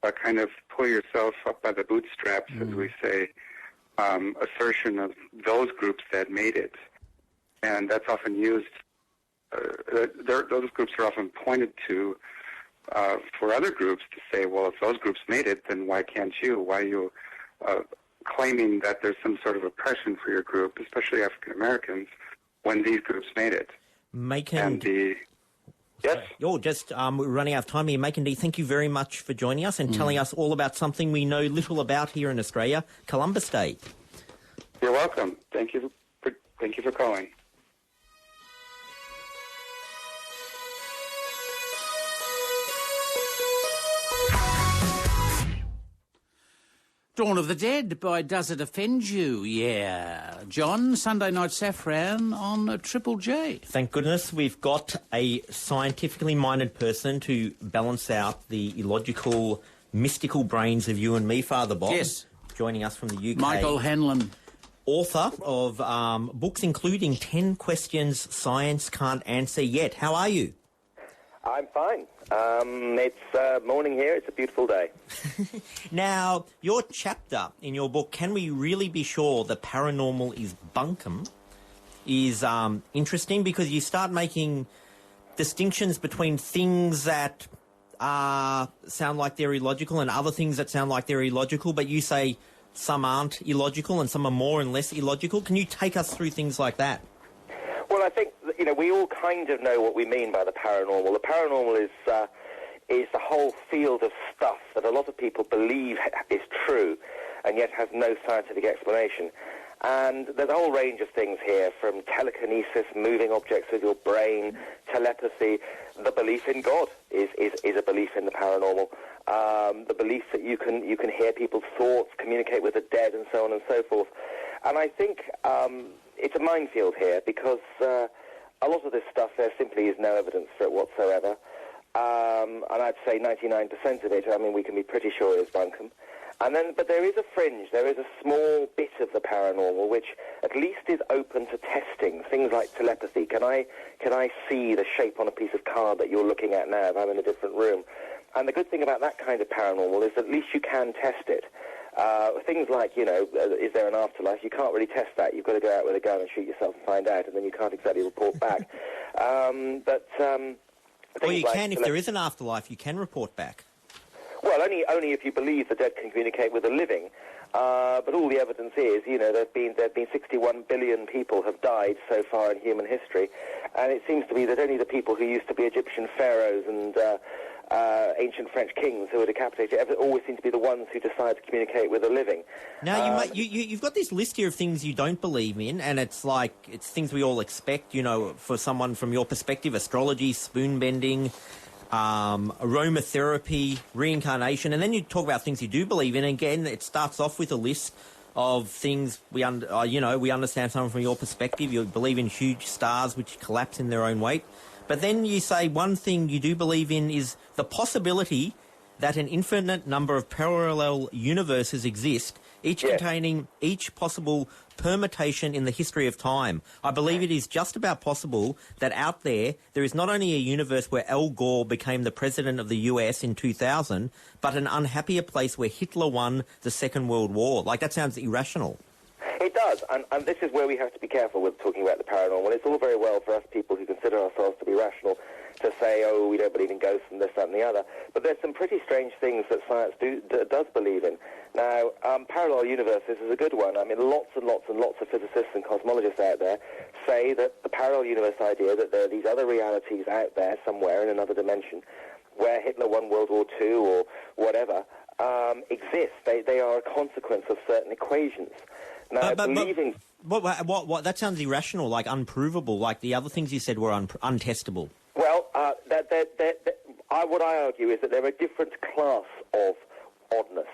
E: a kind of pull yourself up by the bootstraps, as we say, assertion of those groups that made it. And that's often used, those groups are often pointed to for other groups to say, well, if those groups made it, then why can't you? Why are you claiming that there's some sort of oppression for your group, especially African Americans, when these groups made it?
B: Macon.
E: Yes?
B: We're running out of time here. Macon D, thank you very much for joining us and telling us all about something we know little about here in Australia, Columbus Day.
E: You're welcome. Thank you for calling.
C: Dawn of the Dead by Does It Offend You? Yeah. John, Sunday Night Safran on Triple J.
B: Thank goodness we've got a scientifically minded person to balance out the illogical, mystical brains of you and me, Father Bob.
C: Yes.
B: Joining us from the UK.
C: Michael Hanlon.
B: Author of books including 10 Questions Science Can't Answer Yet. How are you?
F: I'm fine. It's morning here. It's a beautiful day.
B: Now, your chapter in your book, Can We Really Be Sure the Paranormal is Bunkum, is interesting because you start making distinctions between things that sound like they're illogical and other things that sound like they're illogical, but you say some aren't illogical and some are more and less illogical. Can you take us through things like that?
F: Well, I think, we all kind of know what we mean by the paranormal. The paranormal is the whole field of stuff that a lot of people believe is true and yet has no scientific explanation. And there's a whole range of things here, from telekinesis, moving objects with your brain, telepathy. The belief in God is a belief in the paranormal. The belief that you can hear people's thoughts, communicate with the dead, and so on and so forth. And I think it's a minefield here because a lot of this stuff, there simply is no evidence for it whatsoever. And I'd say 99% of it, I mean, we can be pretty sure is bunkum. But there is a fringe, there is a small bit of the paranormal which at least is open to testing. Things like telepathy. Can I see the shape on a piece of card that you're looking at now if I'm in a different room? And the good thing about that kind of paranormal is at least you can test it. Things like, is there an afterlife? You can't really test that. You've got to go out with a gun and shoot yourself and find out, and then you can't exactly report back.
B: Or you can, if there is an afterlife, you can report back.
F: Well, only if you believe the dead can communicate with the living. But all the evidence is, there've been 61 billion people have died so far in human history, and it seems to be that only the people who used to be Egyptian pharaohs and ancient French kings who were decapitated always seem to be the ones who decide to communicate with the living.
B: Now, you've got this list here of things you don't believe in, and it's things we all expect, for someone from your perspective: astrology, spoon bending, aromatherapy, reincarnation, and then you talk about things you do believe in. And again, it starts off with a list of things we understand someone from your perspective. You believe in huge stars which collapse in their own weight. But then you say one thing you do believe in is the possibility that an infinite number of parallel universes exist, each containing each possible permutation in the history of time. I believe it is just about possible that out there is not only a universe where Al Gore became the president of the US in 2000, but an unhappier place where Hitler won the Second World War. That sounds irrational.
F: It does, and this is where we have to be careful with talking about the paranormal. It's all very well for us people who consider ourselves to be rational to say, oh, we don't believe in ghosts and this, that and the other. But there's some pretty strange things that science does believe in. Now, parallel universes is a good one. I mean, lots and lots and lots of physicists and cosmologists out there say that the parallel universe idea, that there are these other realities out there somewhere in another dimension where Hitler won World War II or whatever, exist. They are a consequence of certain equations. Now,
B: what? That sounds irrational, like unprovable, like the other things you said were untestable.
F: Well, what I argue is that they're a different class of oddness.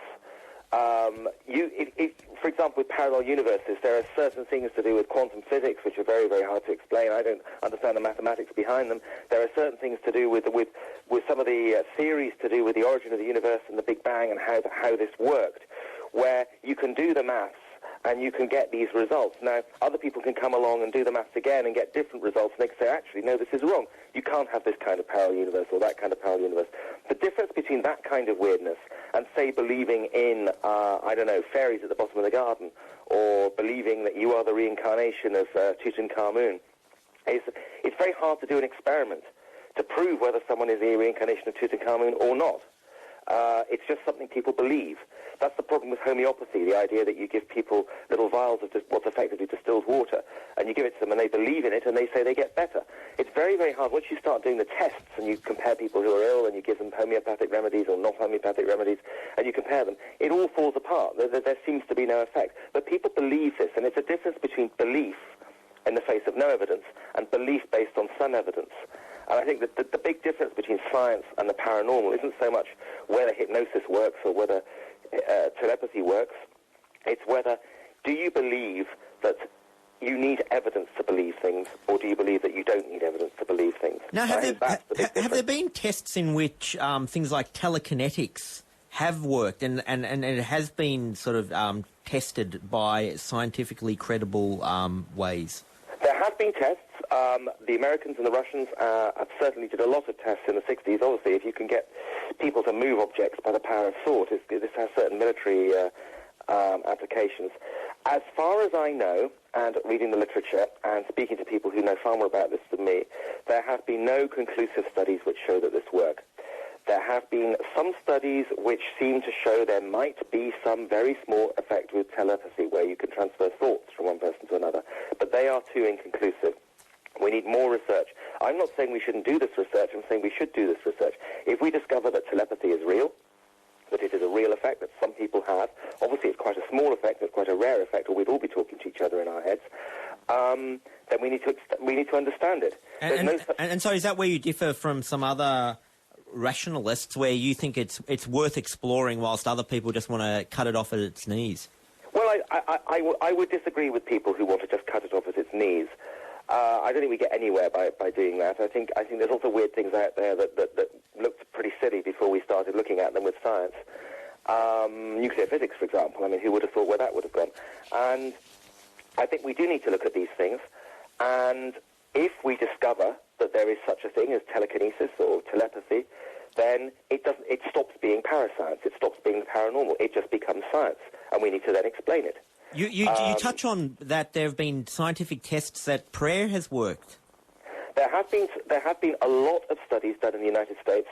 F: For example, with parallel universes, there are certain things to do with quantum physics which are very, very hard to explain. I don't understand the mathematics behind them. There are certain things to do with some of the theories to do with the origin of the universe and the Big Bang and how this worked, where you can do the maths and you can get these results. Now, other people can come along and do the maths again and get different results, and they can say, actually, no, this is wrong. You can't have this kind of parallel universe or that kind of parallel universe. The difference between that kind of weirdness and, say, believing in, fairies at the bottom of the garden, or believing that you are the reincarnation of Tutankhamun, is it's very hard to do an experiment to prove whether someone is the reincarnation of Tutankhamun or not. It's just something people believe. That's the problem with homeopathy, the idea that you give people little vials of what's effectively distilled water, and you give it to them and they believe in it and they say they get better. It's very, very hard. Once you start doing the tests and you compare people who are ill and you give them homeopathic remedies or not homeopathic remedies and you compare them, it all falls apart. There seems to be no effect. But people believe this, and it's a difference between belief in the face of no evidence and belief based on some evidence. And I think that the big difference between science and the paranormal isn't so much whether hypnosis works or whether telepathy works. It's whether, do you believe that you need evidence to believe things, or do you believe that you don't need evidence to believe things?
B: Now, have there been tests in which things like telekinetics have worked and it has been sort of tested by scientifically credible ways?
F: There have been tests. The Americans and the Russians have certainly did a lot of tests in the 60s. Obviously, if you can get people to move objects by the power of thought, this has certain military applications. As far as I know, and reading the literature and speaking to people who know far more about this than me, there have been no conclusive studies which show that this works. There have been some studies which seem to show there might be some very small effect with telepathy where you can transfer thoughts from one person to another, but they are too inconclusive. We need more research. I'm not saying we shouldn't do this research. I'm saying we should do this research. If we discover that telepathy is real, that it is a real effect that some people have, obviously it's quite a small effect, it's quite a rare effect, or we'd all be talking to each other in our heads, then we need to understand it.
B: And so is that where you differ from some other rationalists, where you think it's worth exploring whilst other people just want to cut it off at its knees?
F: Well, I would disagree with people who want to just cut it off at its knees. I don't think we get anywhere by doing that. I think there's also weird things out there that looked pretty silly before we started looking at them with science. Nuclear physics, for example. I mean, who would have thought where that would have gone? And I think we do need to look at these things. And if we discover that there is such a thing as telekinesis or telepathy, then it stops being parascience. It stops being the paranormal. It just becomes science, and we need to then explain it.
B: You touch on that there have been scientific tests that prayer has worked.
F: There have been a lot of studies done in the United States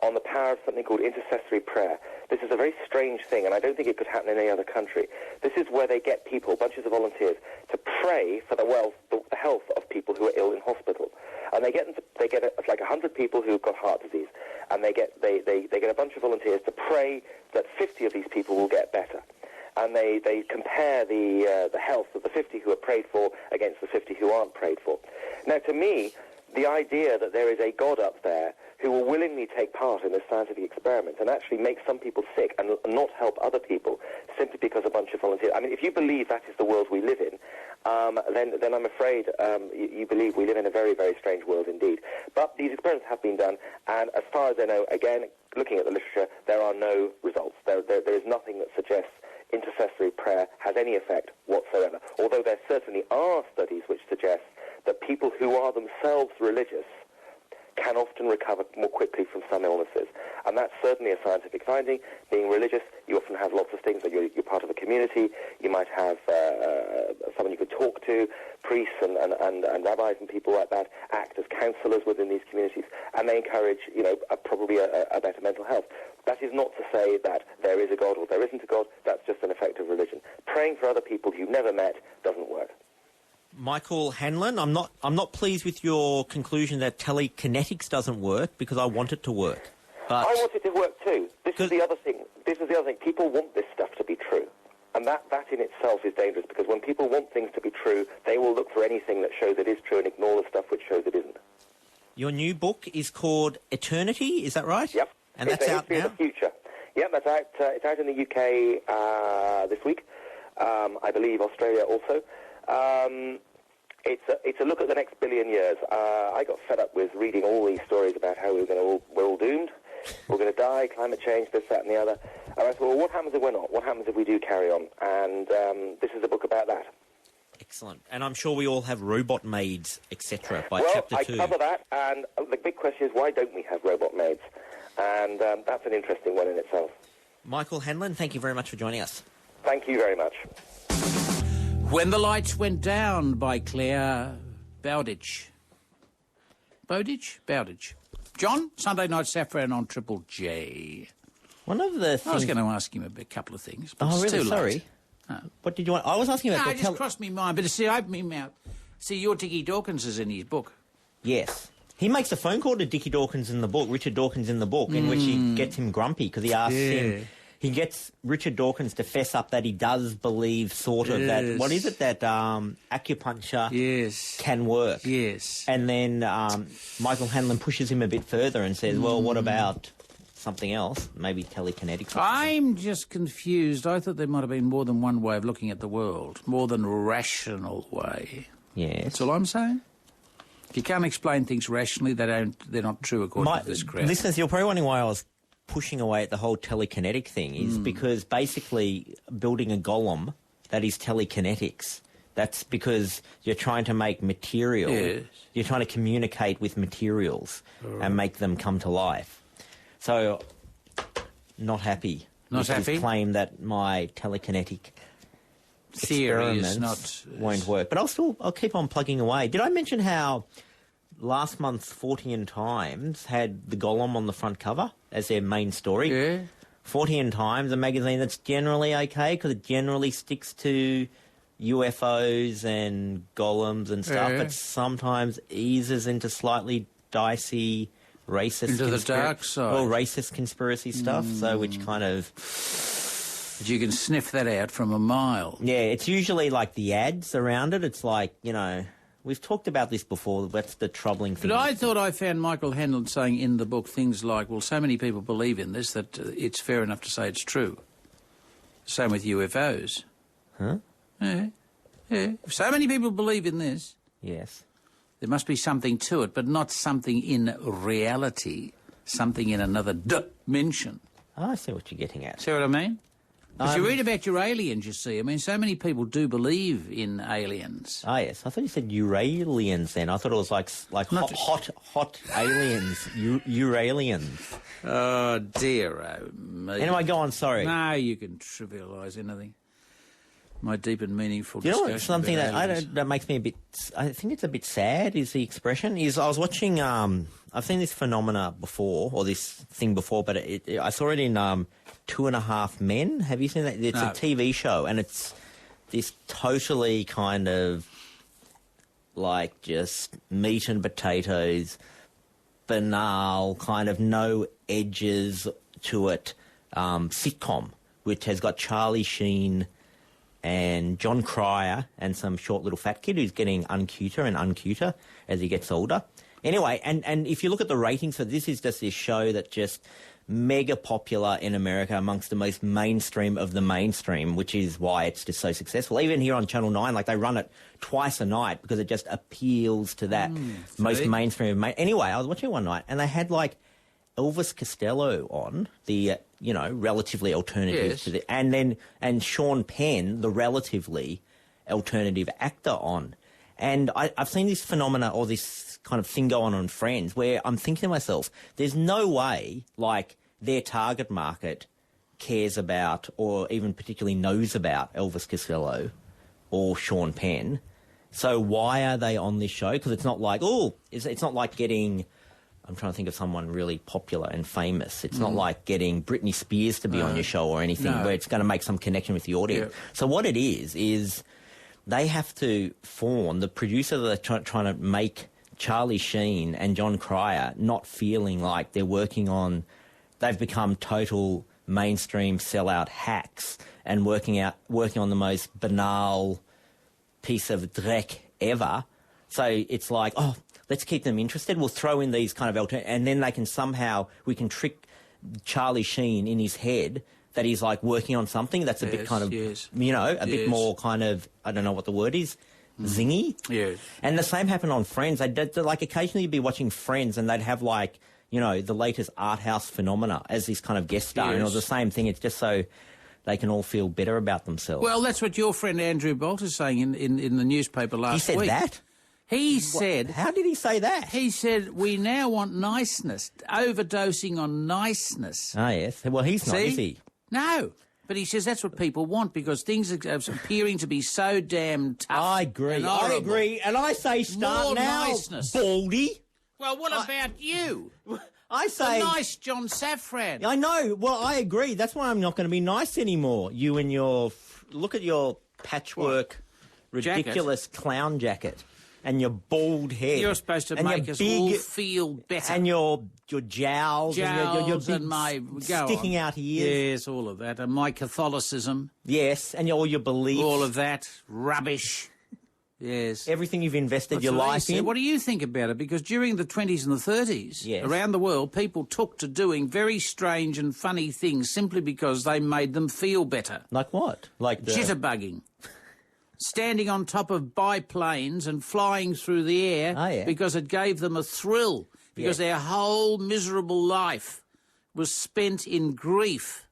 F: on the power of something called intercessory prayer. This is a very strange thing, and I don't think it could happen in any other country. This is where they get people, bunches of volunteers, to pray for the health of people who are ill in hospital. And they get like 100 people who've got heart disease, and they get a bunch of volunteers to pray that 50 of these people will get better. And they compare the health of the 50 who are prayed for against the 50 who aren't prayed for. Now, to me, the idea that there is a God up there who will willingly take part in this scientific experiment and actually make some people sick and not help other people simply because a bunch of volunteers... I mean, if you believe that is the world we live in, then I'm afraid you believe we live in a very, very strange world indeed. But these experiments have been done, and as far as I know, again, looking at the literature, there are no results. There is nothing that suggests intercessory prayer has any effect whatsoever, although there certainly are studies which suggest that people who are themselves religious can often recover more quickly from some illnesses. And that's certainly a scientific finding. Being religious, you often have lots of things. You're part of a community. You might have someone you could talk to. Priests and rabbis and people like that act as counselors within these communities, and they encourage, probably a better mental health. That is not to say that there is a God or there isn't a God. That's just an effect of religion. Praying for other people you've never met doesn't work.
B: Michael Hanlon, I'm not pleased with your conclusion that telekinetics doesn't work, because I want it to work. But
F: I want it to work too. This is the other thing. People want this stuff to be true. And that in itself is dangerous, because when people want things to be true, they will look for anything that shows it is true and ignore the stuff which shows it isn't.
B: Your new book is called Eternity, is that right?
F: Yep.
B: And that's out now?
F: It's the future. Yep, that's out. It's out in the UK this week. I believe Australia also. It's a look at the next billion years. I got fed up with reading all these stories about how we're all doomed. We're going to die, climate change, this, that, and the other. And I thought, well, what happens if we're not? What happens if we do carry on? And this is a book about that.
B: Excellent. And I'm sure we all have robot maids, etc. by chapter 2.
F: Well, I cover that, and the big question is, why don't we have robot maids? And that's an interesting one in itself.
B: Michael Hanlon, thank you very much for joining us.
F: Thank you very much.
C: When the Lights Went Down by Claire Bowditch. Bowditch. John, Sunday Night Safran on Triple J.
B: One of the things...
C: I was going to ask him a couple of things, but
B: oh,
C: it's
B: really?
C: too
B: Sorry.
C: late. Oh.
B: What did you want? I was asking about...
C: No, it just crossed me mind. But see, opened me mouth. See, your Dickie Dawkins is in his book.
B: Yes. He makes a phone call to Dickie Dawkins in the book, Richard Dawkins in the book, in which he gets him grumpy because he asks him... He gets Richard Dawkins to fess up that he does believe sort of that... What is it? That acupuncture can work.
C: Yes.
B: And then Michael Hanlon pushes him a bit further and says, well, what about something else? Maybe telekinetics.
C: I'm just confused. I thought there might have been more than one way of looking at the world. More than a rational way.
B: Yes.
C: That's all I'm saying. If you can't explain things rationally, they're not true according to this crowd.
B: Listeners, you're probably wondering why I was pushing away at the whole telekinetic thing is because basically building a golem that is telekinetics, that's because you're trying to make material.
C: Yes.
B: You're trying to communicate with materials and make them come to life. So, not happy.
C: Not happy?
B: His claim that my telekinetic
C: theory
B: experiments won't work. But I'll keep on plugging away. Did I mention how last month's 40 Times had the golem on the front cover as their main story?
C: Yeah.
B: 40 Times, a magazine that's generally okay because it generally sticks to UFOs and golems and stuff, but sometimes eases into slightly dicey racist...
C: Into the dark side.
B: Well, racist conspiracy stuff, so which kind of...
C: But you can sniff that out from a mile.
B: Yeah, it's usually like the ads around it. It's like, we've talked about this before. That's the troubling thing.
C: But I thought I found Michael Hanlon saying in the book things like, well, so many people believe in this that it's fair enough to say it's true. Same with UFOs.
B: Huh?
C: Yeah. If so many people believe in this,
B: yes,
C: There must be something to it, but not something in reality, something in another dimension.
B: Oh, I see what you're getting at.
C: See what I mean? Because you read about your aliens, you see. I mean, so many people do believe in aliens.
B: Oh, yes. I thought you said Euralians then. I thought it was like hot aliens. Euralians.
C: Oh, dear, oh, me.
B: Anyway, go on, sorry.
C: No, you can trivialise anything. My deep and meaningful
B: You know
C: discussion
B: what, something
C: about
B: that
C: aliens.
B: that makes me a bit... I think it's a bit sad, is the expression, is I was watching... I've seen this phenomena before, or this thing before, but I saw it in 2.5 Men. Have you seen that? It's
C: No.
B: a TV show, and it's this totally kind of like just meat and potatoes, banal, kind of no edges to it sitcom, which has got Charlie Sheen and John Cryer and some short little fat kid who's getting uncuter and uncuter as he gets older. Anyway, and if you look at the ratings for this, is just this show that just mega popular in America amongst the most mainstream of the mainstream, which is why it's just so successful. Even here on Channel 9, like they run it twice a night because it just appeals to that most mainstream. Anyway, I was watching it one night and they had like Elvis Costello on, the, relatively alternative
C: Yes.
B: to the, and Sean Penn, the relatively alternative actor on. And I've seen this phenomena or this kind of thing go on Friends where I'm thinking to myself, there's no way, like, their target market cares about or even particularly knows about Elvis Costello or Sean Penn. So why are they on this show? Because it's not like, it's not like getting... I'm trying to think of someone really popular and famous. It's not like getting Britney Spears to be on your show or anything where it's going to make some connection with the audience.
C: Yeah.
B: So what it is they have to fawn, the producer that they're trying to make Charlie Sheen and John Cryer not feeling like they're working on... They've become total mainstream sellout hacks and working on the most banal piece of dreck ever. So it's like, let's keep them interested. We'll throw in these kind of and then we can trick Charlie Sheen in his head that he's like working on something that's a bit kind of, bit more kind of, I don't know what the word is, zingy.
C: Yes.
B: And the same happened on Friends. They'd like occasionally you'd be watching Friends and they'd have like, the latest art house phenomena as this kind of guest star.
C: Yes.
B: And it was the same thing. It's just so they can all feel better about themselves.
C: Well, that's what your friend Andrew Bolt is saying in the newspaper last week.
B: He said that?
C: He said...
B: How did he say that?
C: He said, we now want niceness, overdosing on niceness.
B: Ah, yes. Well, he's not,
C: See?
B: is he?
C: No. But he says that's what people want because things are appearing to be so damn tough.
B: I agree.
C: and
B: I
C: horrible.
B: agree. And I say start
C: More
B: now,
C: niceness.
B: Baldy.
C: Well, what about you?
B: I say...
C: The nice John Safran.
B: I know. Well, I agree. That's why I'm not going to be nice anymore. You and your... Look at your patchwork, ridiculous clown jacket. And your bald head.
C: You're supposed to
B: and
C: make
B: your
C: us all feel better.
B: And your jowls. And your big
C: and my
B: sticking out ears.
C: Yes, all of that. And my Catholicism.
B: Yes, and all your beliefs.
C: All of that. Rubbish. Yes.
B: Everything you've invested your life in.
C: What do you think about it? Because during the 20s and the 30s,
B: Yes.
C: around the world, people took to doing very strange and funny things simply because they made them feel better.
B: Like what? Like the...
C: Jitterbugging. Standing on top of biplanes and flying through the air because it gave them a thrill, because their whole miserable life was spent in grief.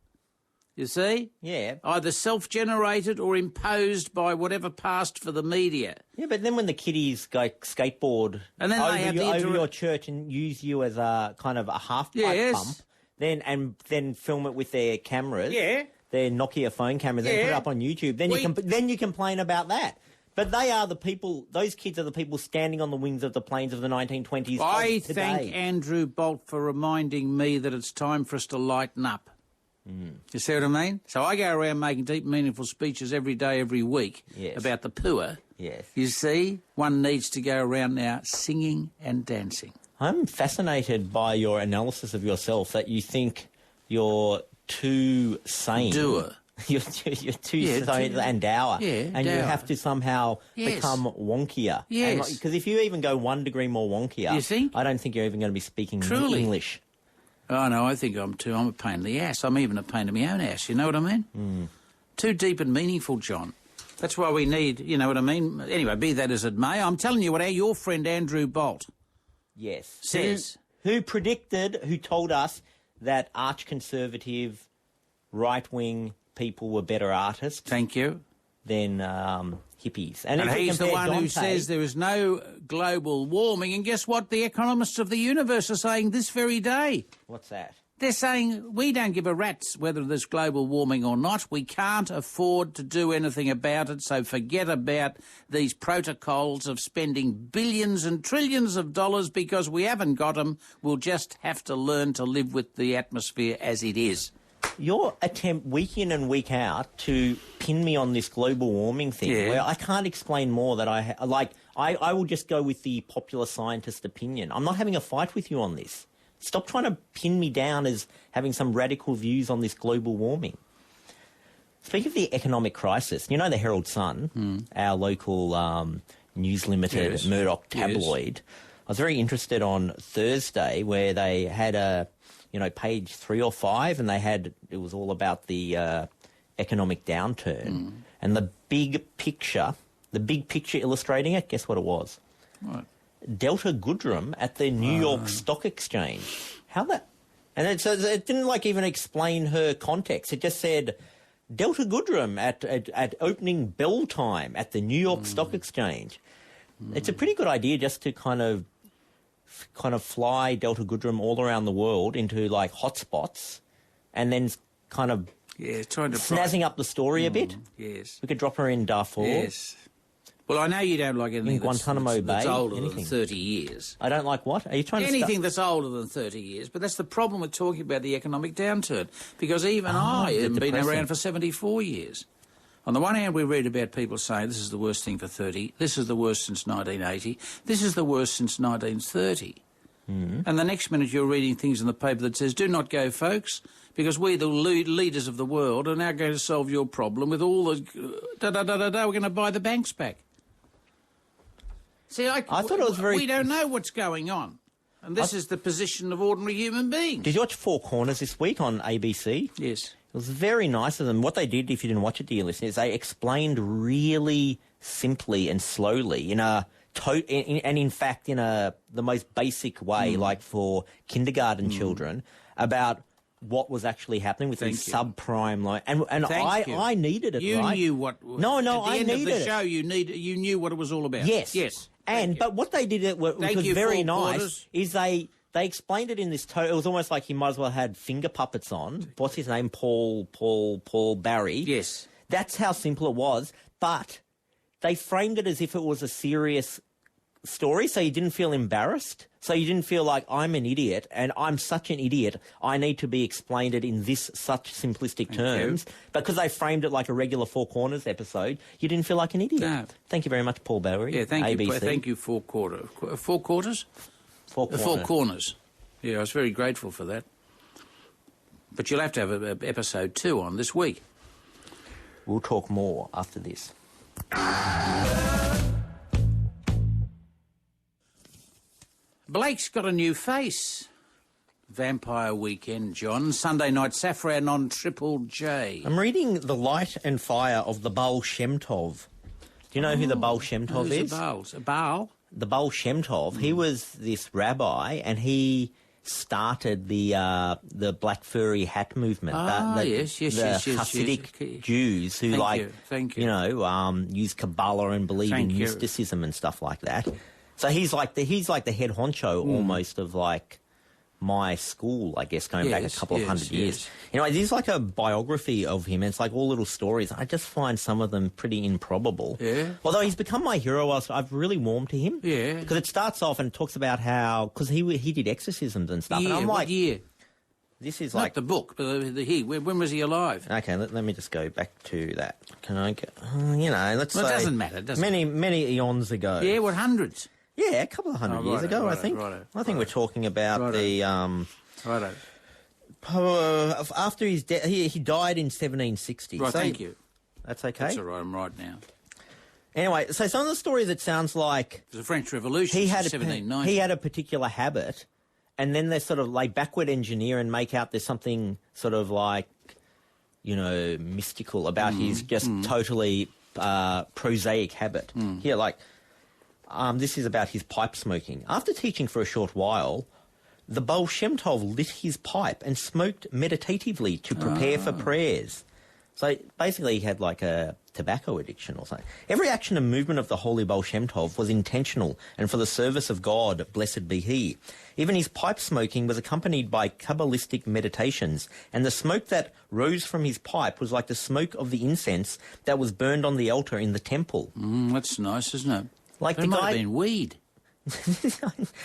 C: You see?
B: Yeah.
C: Either self-generated or imposed by whatever passed for the media.
B: Yeah, but then when the kiddies go skateboard
C: and then
B: over your church and use you as a kind of a half-pipe pump, then film it with their cameras.
C: Yeah.
B: Their Nokia phone cameras, and put it up on YouTube. Then you complain about that. But they are the people. Those kids are the people standing on the wings of the planes of the 1920s.
C: I thank Andrew Bolt for reminding me that it's time for us to lighten up. You see what I mean? So I go around making deep, meaningful speeches every day, every week about the poor.
B: Yes.
C: You see, one needs to go around now singing and dancing.
B: I'm fascinated by your analysis of yourself. That you think you're too sane.
C: Doer.
B: You're too sane and dour.
C: Yeah,
B: and
C: dour.
B: you have to somehow become wonkier.
C: Yes.
B: Because if you even go 1 degree more wonkier,
C: You think?
B: I don't think you're even going to be speaking
C: Truly.
B: English.
C: Oh, no, I think I'm a pain in the ass. I'm even a pain in my own ass, you know what I mean? Too deep and meaningful, John. That's why we need, you know what I mean? Anyway, be that as it may, I'm telling you what your friend Andrew Bolt
B: Yes.
C: says.
B: Who told us that arch-conservative, right-wing people were better artists
C: Thank you.
B: than hippies. And if
C: he's the
B: compare
C: one who
B: Dante-
C: says there is no global warming. And guess what? The economists of the universe are saying this very day.
B: What's that?
C: They're saying we don't give a rat's whether there's global warming or not. We can't afford to do anything about it, so forget about these protocols of spending billions and trillions of dollars because we haven't got them. We'll just have to learn to live with the atmosphere as it is.
B: Your attempt week in and week out to pin me on this global warming thing, where I can't explain more that I will just go with the popular scientist opinion. I'm not having a fight with you on this. Stop trying to pin me down as having some radical views on this global warming. Speaking of the economic crisis, you know the Herald Sun, our local News Limited Murdoch tabloid. I was very interested on Thursday where they had page 3 or 5, and it was all about the economic downturn. And the big picture illustrating it, guess what it was?
C: What?
B: Delta Goodrem at the New York Stock Exchange. How that? And it didn't even explain her context. It just said Delta Goodrem at opening bell time at the New York Stock Exchange. It's a pretty good idea just to kind of fly Delta Goodrem all around the world into hotspots, and then kind of
C: trying to
B: snazzing up the story a bit.
C: Yes.
B: We could drop her in Darfur.
C: Yes. Well, I know you don't like anything
B: In Guantanamo
C: that's
B: Bay,
C: older
B: anything.
C: than 30 years.
B: I don't like what? Are you trying to
C: Anything that's older than 30 years. But that's the problem with talking about the economic downturn, because even I have been around for 74 years. On the one hand, we read about people saying this is the worst thing for 30, this is the worst since 1980, this is the worst since 1930. And the next minute you're reading things in the paper that says, do not go, folks, because we, the leaders of the world, are now going to solve your problem with all the we're going to buy the banks back. See, I thought it was we don't know what's going on. And this is the position of ordinary human beings.
B: Did you watch Four Corners this week on ABC?
C: Yes.
B: It was very nice of them. What they did, if you didn't watch it, dear listeners, they explained really simply and slowly in the most basic way, like for kindergarten children, about what was actually happening with these subprime loans. And I needed it,
C: you
B: right?
C: You knew what...
B: No, I needed it. At the end of the
C: show, you knew what it was all about.
B: Yes.
C: Yes.
B: But what they did, which was very nice, is they explained it in this... it was almost like he might as well had finger puppets on. What's his name? Paul Barry.
C: Yes.
B: That's how simple it was. But they framed it as if it was a serious story, so you didn't feel embarrassed. So you didn't feel like, I'm an idiot, and I'm such an idiot, I need to be explained it in such simplistic terms. Because they framed it like a regular Four Corners episode, you didn't feel like an idiot.
C: No.
B: Thank you very much, Paul Barry.
C: Yeah, thank
B: ABC.
C: you. Thank you, Four Quarters?
B: Four Corners.
C: Four Corners. Yeah, I was very grateful for that. But you'll have to have episode 2 on this week.
B: We'll talk more after this.
C: Blake's got a new face. Vampire Weekend, John. Sunday Night Safran on Triple J.
B: I'm reading The Light and Fire of the Baal Shem Tov. Do you know who the Baal Shem Tov is?
C: A Baal?
B: The Baal Shem Tov. He was this rabbi, and he started the black furry hat movement.
C: Yes.
B: Hasidic Jews who use Kabbalah and believe in mysticism and stuff like that. So he's like the head honcho almost of my school, I guess, going back a couple of hundred years. Anyway, there's a biography of him, and it's all little stories. I just find some of them pretty improbable. Yeah. Although he's become my hero, I've really warmed to him. Yeah. Because it starts off and it talks about how, because he did exorcisms and stuff.
C: Yeah,
B: and I'm
C: what year?
B: This is
C: not the book, but when was he alive?
B: Okay, let me just go back to that. Can I get, let's say...
C: It doesn't matter,
B: many eons ago.
C: Yeah, hundreds?
B: Yeah, a couple of hundred years ago, I think. I think we're talking about the...
C: Righto.
B: After his death, he died in 1760.
C: Right, thank you.
B: That's okay?
C: That's all right, I'm right now.
B: Anyway, so some of the stories, it sounds like...
C: It was the French Revolution in 1790.
B: He had a particular habit, and then they sort of backward engineer and make out there's something sort of mystical about his just totally prosaic habit. Here, this is about his pipe smoking. After teaching for a short while, the Baal Shem Tov lit his pipe and smoked meditatively to prepare for prayers. So basically he had like a tobacco addiction or something. Every action and movement of the holy Baal Shem Tov was intentional and for the service of God, blessed be he. Even his pipe smoking was accompanied by Kabbalistic meditations, and the smoke that rose from his pipe was like the smoke of the incense that was burned on the altar in the temple.
C: That's nice, isn't it?
B: Like
C: That might have been weed,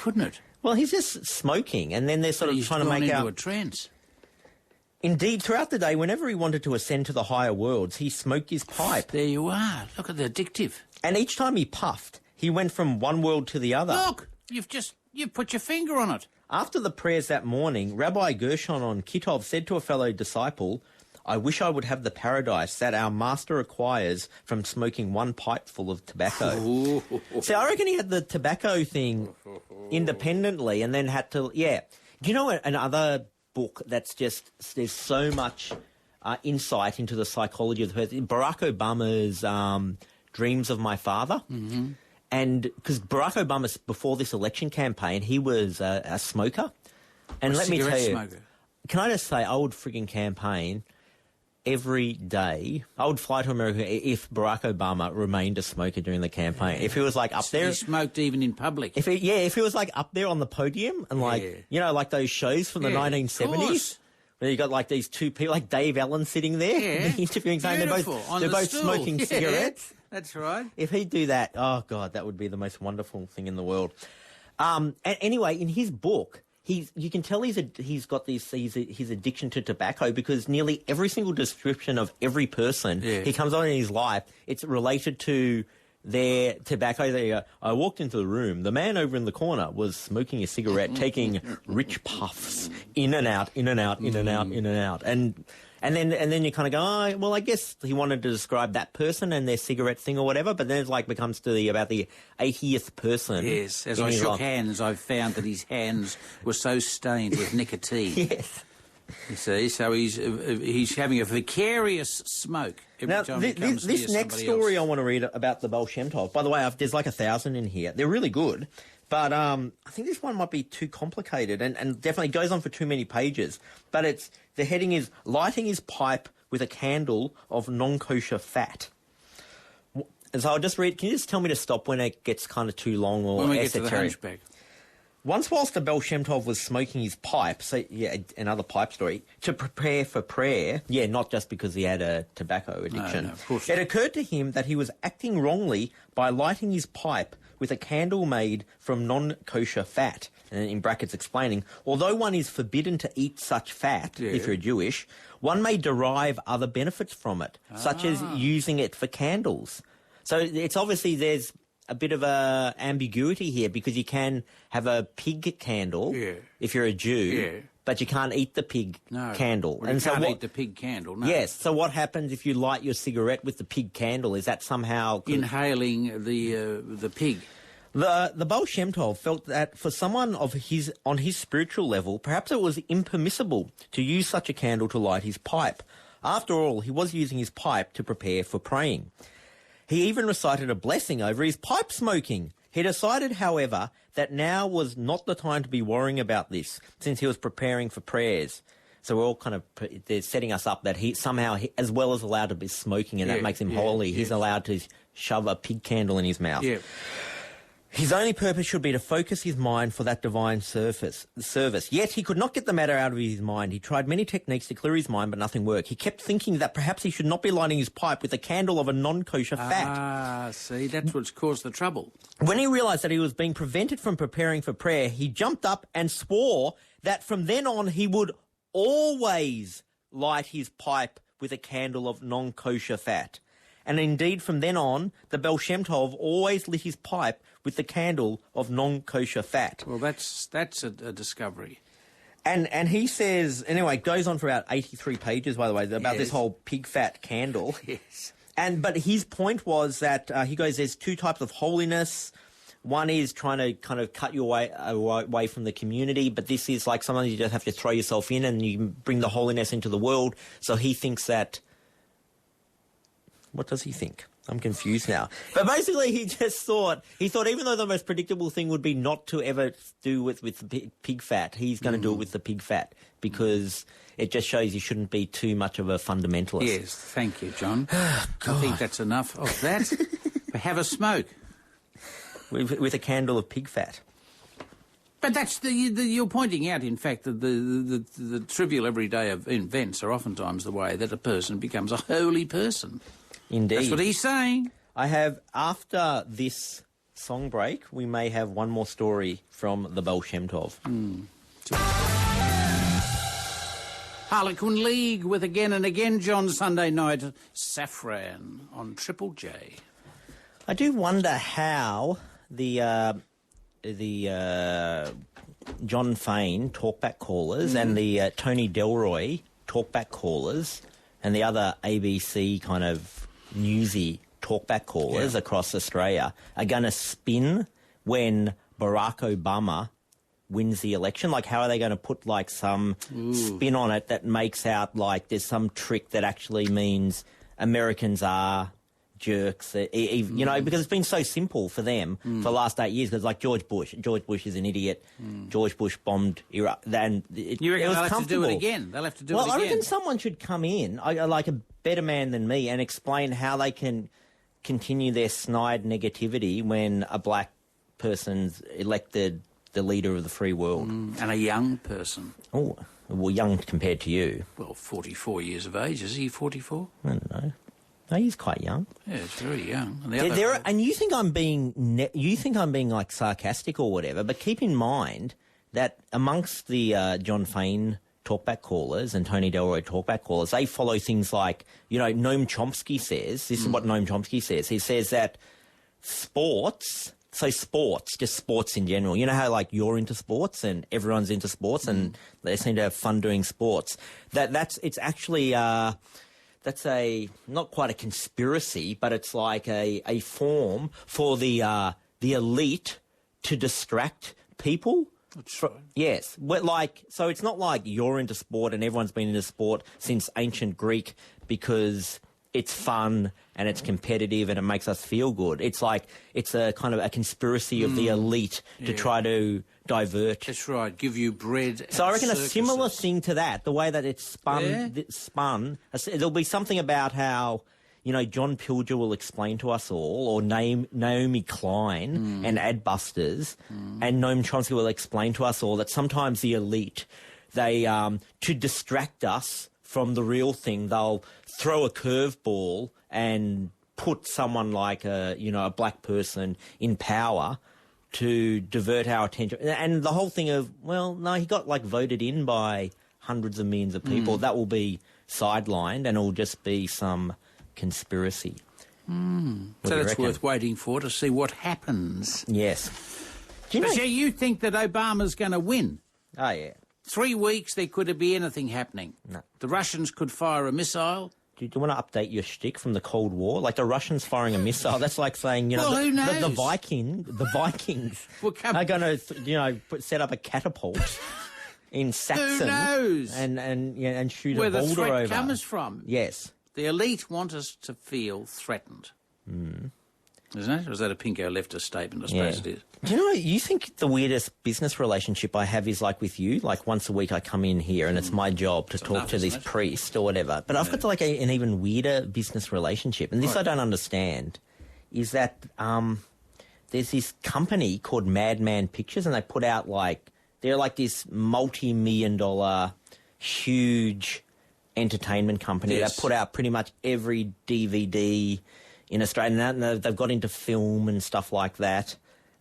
C: couldn't it?
B: Well, he's just smoking, and then they're sort of
C: He's
B: trying to
C: gone
B: make
C: into
B: out...
C: a trance.
B: Indeed, throughout the day, whenever he wanted to ascend to the higher worlds, he smoked his pipe.
C: There you are. Look at the addictive.
B: And each time he puffed, he went from one world to the other.
C: Look, you've put your finger on it.
B: After the prayers that morning, Rabbi Gershon on Kitov said to a fellow disciple, I wish I would have the paradise that our master acquires from smoking one pipe full of tobacco. See, I reckon he had the tobacco thing independently and then had to... Yeah. Do you know another book that's just... There's so much insight into the psychology of the person? Barack Obama's Dreams of My Father. Mm-hmm. And because Barack Obama, before this election campaign, he was a smoker. And let me tell you...
C: Smoker.
B: Can I just say, I would frigging campaign... Every day, I would fly to America if Barack Obama remained a smoker during the campaign. If he was like up there,
C: he smoked even in public.
B: If he was like up there on the podium and like like those shows from the 1970s, where you got like these two people, like Dave Allen sitting there interviewing, saying they're both smoking cigarettes.
C: That's right.
B: If he'd do that, oh God, that would be the most wonderful thing in the world. And anyway, in his book. You can tell he's got his addiction to tobacco because nearly every single description of every person he comes on in his life, it's related to their tobacco. They go, I walked into the room. The man over in the corner was smoking a cigarette, taking rich puffs in and out, in and out, in and out, in and out. And then you kind of go, oh, well, I guess he wanted to describe that person and their cigarette thing or whatever, but then it like becomes to about the 80th person.
C: Yes, as I shook hands, I found that his hands were so stained with nicotine.
B: Yes.
C: You see, so he's having a vicarious smoke every time he comes near
B: this next
C: somebody
B: story
C: else.
B: I want to read about the Baal Shem Tov. By the way, there's like 1,000 in here. They're really good. But I think this one might be too complicated and definitely goes on for too many pages. But the heading is lighting his pipe with a candle of non-kosher fat. And so I'll just read. Can you just tell me to stop when it gets kind of too long or
C: when we
B: esoteric?
C: get to the hunchback.
B: Once whilst the Baal Shem Tov was smoking his pipe, so yeah, another pipe story, to prepare for prayer, not just because he had a tobacco addiction,
C: no, of course
B: it occurred to him that he was acting wrongly by lighting his pipe with a candle made from non-kosher fat. And in brackets explaining, although one is forbidden to eat such fat, if you're Jewish, one may derive other benefits from it, such as using it for candles. So it's obviously there's a bit of a ambiguity here because you can have a pig candle if you're a Jew, but you can't eat the pig candle.
C: Well, you can't eat the pig candle, no.
B: Yes, so what happens if you light your cigarette with the pig candle? Is that somehow...
C: Inhaling the pig.
B: The Baal Shem Tov felt that for someone on his spiritual level, perhaps it was impermissible to use such a candle to light his pipe. After all, he was using his pipe to prepare for praying. He even recited a blessing over his pipe smoking. He decided, however, that now was not the time to be worrying about this, since he was preparing for prayers. So we're all kind of, they're setting us up that he somehow, as well as allowed to be smoking, and that makes him holy, he's allowed to shove a pig candle in his mouth. Yeah. His only purpose should be to focus his mind for that divine service. Yet he could not get the matter out of his mind. He tried many techniques to clear his mind, but nothing worked. He kept thinking that perhaps he should not be lighting his pipe with a candle of a non-kosher fat.
C: Ah, see, that's what's caused the trouble.
B: When he realised that he was being prevented from preparing for prayer, he jumped up and swore that from then on he would always light his pipe with a candle of non-kosher fat. And indeed, from then on, the Baal Shem Tov always lit his pipe with the candle of non-kosher fat.
C: Well, that's a discovery.
B: And he says, anyway, it goes on for about 83 pages, by the way, about this whole pig fat candle.
C: Yes.
B: But his point was that, he goes, there's two types of holiness. One is trying to kind of cut your way away from the community, but this is like sometimes you just have to throw yourself in and you bring the holiness into the world. So he thinks that... What does he think? I'm confused now. But basically, he thought even though the most predictable thing would be not to ever do with the pig fat, he's going to do it with the pig fat because it just shows you shouldn't be too much of a fundamentalist.
C: Yes, thank you, John. I think that's enough of that. Have a smoke.
B: With a candle of pig fat.
C: But that's you're pointing out, in fact, that the trivial everyday events are oftentimes the way that a person becomes a holy person.
B: Indeed.
C: That's what he's saying.
B: I have, after this song break, we may have one more story from the Baal Shem Tov.
C: Harlequin League with Again and Again, John, Sunday night, Safran on Triple J.
B: I do wonder how the John Fain talkback callers and the Tony Delroy talkback callers and the other ABC kind of newsy talkback callers across Australia are going to spin when Barack Obama wins the election. Like, how are they going to put, like, some spin on it that makes out like there's some trick that actually means Americans are jerks, you know, because it's been so simple for them for the last 8 years. Because, like, George Bush is an idiot. George Bush bombed Iraq. Then it was
C: they'll have
B: comfortable.
C: to do it again. They'll have to do it again.
B: Well, I reckon someone should come in, like a better man than me, and explain how they can continue their snide negativity when a black person's elected the leader of the free world.
C: And a young person.
B: Oh, well, young compared to you.
C: Well, 44 years of age. Is he 44?
B: I don't know. No, he's quite young.
C: Yeah, it's very young. And,
B: and you think I'm being like sarcastic or whatever, but keep in mind that amongst the John Fain talkback callers and Tony Delroy talkback callers, they follow things like, you know, Noam Chomsky says. This is what Noam Chomsky says. He says that sports, just sports in general. You know how, like, you're into sports and everyone's into sports and they seem to have fun doing sports. It's actually that's not quite a conspiracy, but it's like a form for the elite to distract people.
C: That's right.
B: Yes. So it's not like you're into sport and everyone's been into sport since ancient Greek because it's fun and it's competitive and it makes us feel good. It's like it's a kind of a conspiracy of the elite to try to divert.
C: That's right. Give you bread.
B: So I reckon
C: circuses.
B: a similar thing to that, the way that it's spun, there'll be something about how, you know, John Pilger will explain to us all, or Naomi Klein and Adbusters, and Noam Chomsky will explain to us all that sometimes the elite, they to distract us from the real thing, they'll throw a curveball and put someone like a black person in power to divert our attention. And the whole thing of, well, no, he got, like, voted in by hundreds of millions of people. That will be sidelined and it'll just be some conspiracy.
C: So that's worth waiting for, to see what happens.
B: Yes. Do you know?
C: But you think that Obama's going to win?
B: Oh, yeah.
C: 3 weeks, there could be anything happening.
B: No.
C: The Russians could fire a missile.
B: Do you want to update your shtick from the Cold War? Like, the Russians firing a missile, that's like saying, you know,
C: well, who knows?
B: The Vikings are going to, set up a catapult in Saxon.
C: Who knows?
B: And shoot
C: Where
B: a boulder over.
C: Where the threat comes from.
B: Yes.
C: The elite want us to feel threatened. Isn't it? Or is that a pinko leftist statement? I suppose it is.
B: Do you know, you think the weirdest business relationship I have is like with you? Like, once a week I come in here and it's my job to talk to this priest or whatever. But I've got like an even weirder business relationship. And this I don't understand, is that there's this company called Madman Pictures and they put out they're like this multi-million-dollar huge entertainment company that put out pretty much every DVD in Australia. And they've got into film and stuff like that.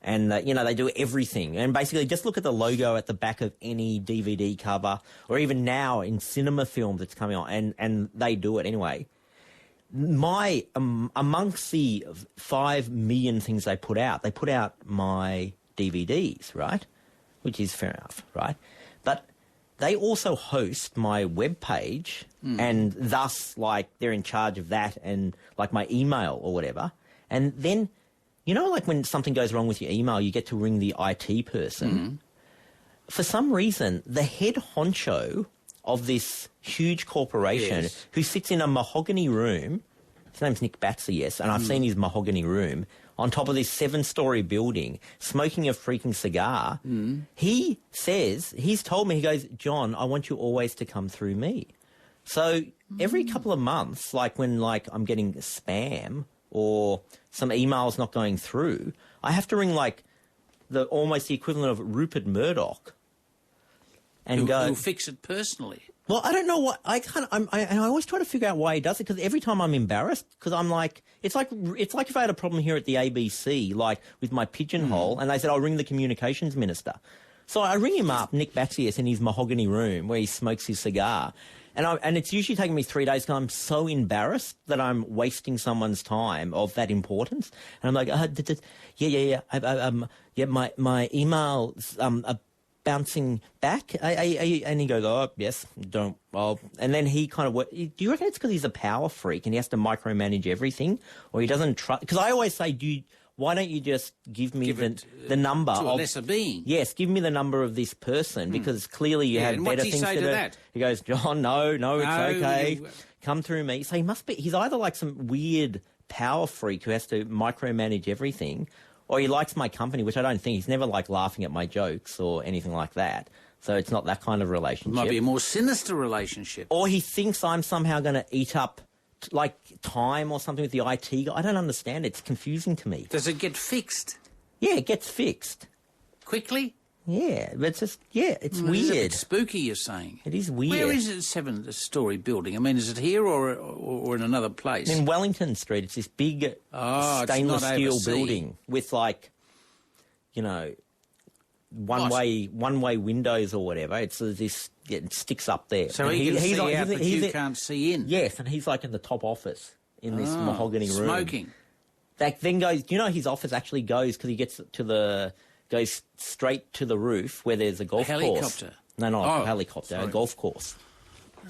B: And, they do everything. And basically, just look at the logo at the back of any DVD cover, or even now in cinema films it's coming on, and they do it anyway. Amongst the 5 million things they put out my DVDs, right? Which is fair enough, right? But they also host my webpage, and thus, they're in charge of that and, my email or whatever. And then, when something goes wrong with your email, you get to ring the IT person. For some reason, the head honcho of this huge corporation who sits in a mahogany room His name's Nick Batzer, yes, and I've seen his mahogany room on top of this 7-story building, smoking a freaking cigar. He says, he's told me, he goes, John, I want you always to come through me. So every couple of months, like when I'm getting spam or some emails not going through, I have to ring almost the equivalent of Rupert Murdoch and
C: He'll fix it personally.
B: Well, I don't know what I always try to figure out why he does it, because every time I'm embarrassed, because I'm like, it's like if I had a problem here at the ABC, like with my pigeonhole, and they said I'll ring the communications minister. So I ring him up, Nick Batzius, in his mahogany room where he smokes his cigar, and it's usually taking me 3 days because I'm so embarrassed that I'm wasting someone's time of that importance, and I'm like, my email's bouncing back, and he goes, oh, yes, don't, well, and then he kind of, do you reckon it's because he's a power freak and he has to micromanage everything, or he doesn't trust, because I always say, why don't you just give me the number
C: to
B: of...
C: a lesser being.
B: Yes, give me the number of this person, because clearly you have better things to do.
C: What does he say to that?
B: He goes, John, no, it's okay, come through me. So he's either like some weird power freak who has to micromanage everything, or he likes my company, which I don't think. He's never laughing at my jokes or anything like that. So it's not that kind of relationship.
C: It might be a more sinister relationship.
B: Or he thinks I'm somehow going to eat up time or something with the IT guy. I don't understand. It's confusing to me.
C: Does it get fixed?
B: Yeah, it gets fixed.
C: Quickly?
B: Yeah, but it's just, it's
C: It's a
B: weird.
C: bit spooky, you're saying.
B: It is weird.
C: Where is it, 7-story building? I mean, is it here or in another place?
B: In Wellington Street. It's this big stainless steel building with one-way windows or whatever. It's this, it sticks up there.
C: So he can see out, but you can't see in.
B: Yes, and he's in the top office in this mahogany room.
C: Smoking.
B: That then goes, his office actually goes, because he gets goes straight to the roof where there's a golf course.
C: Helicopter?
B: No, not a helicopter,
C: sorry.
B: A golf course.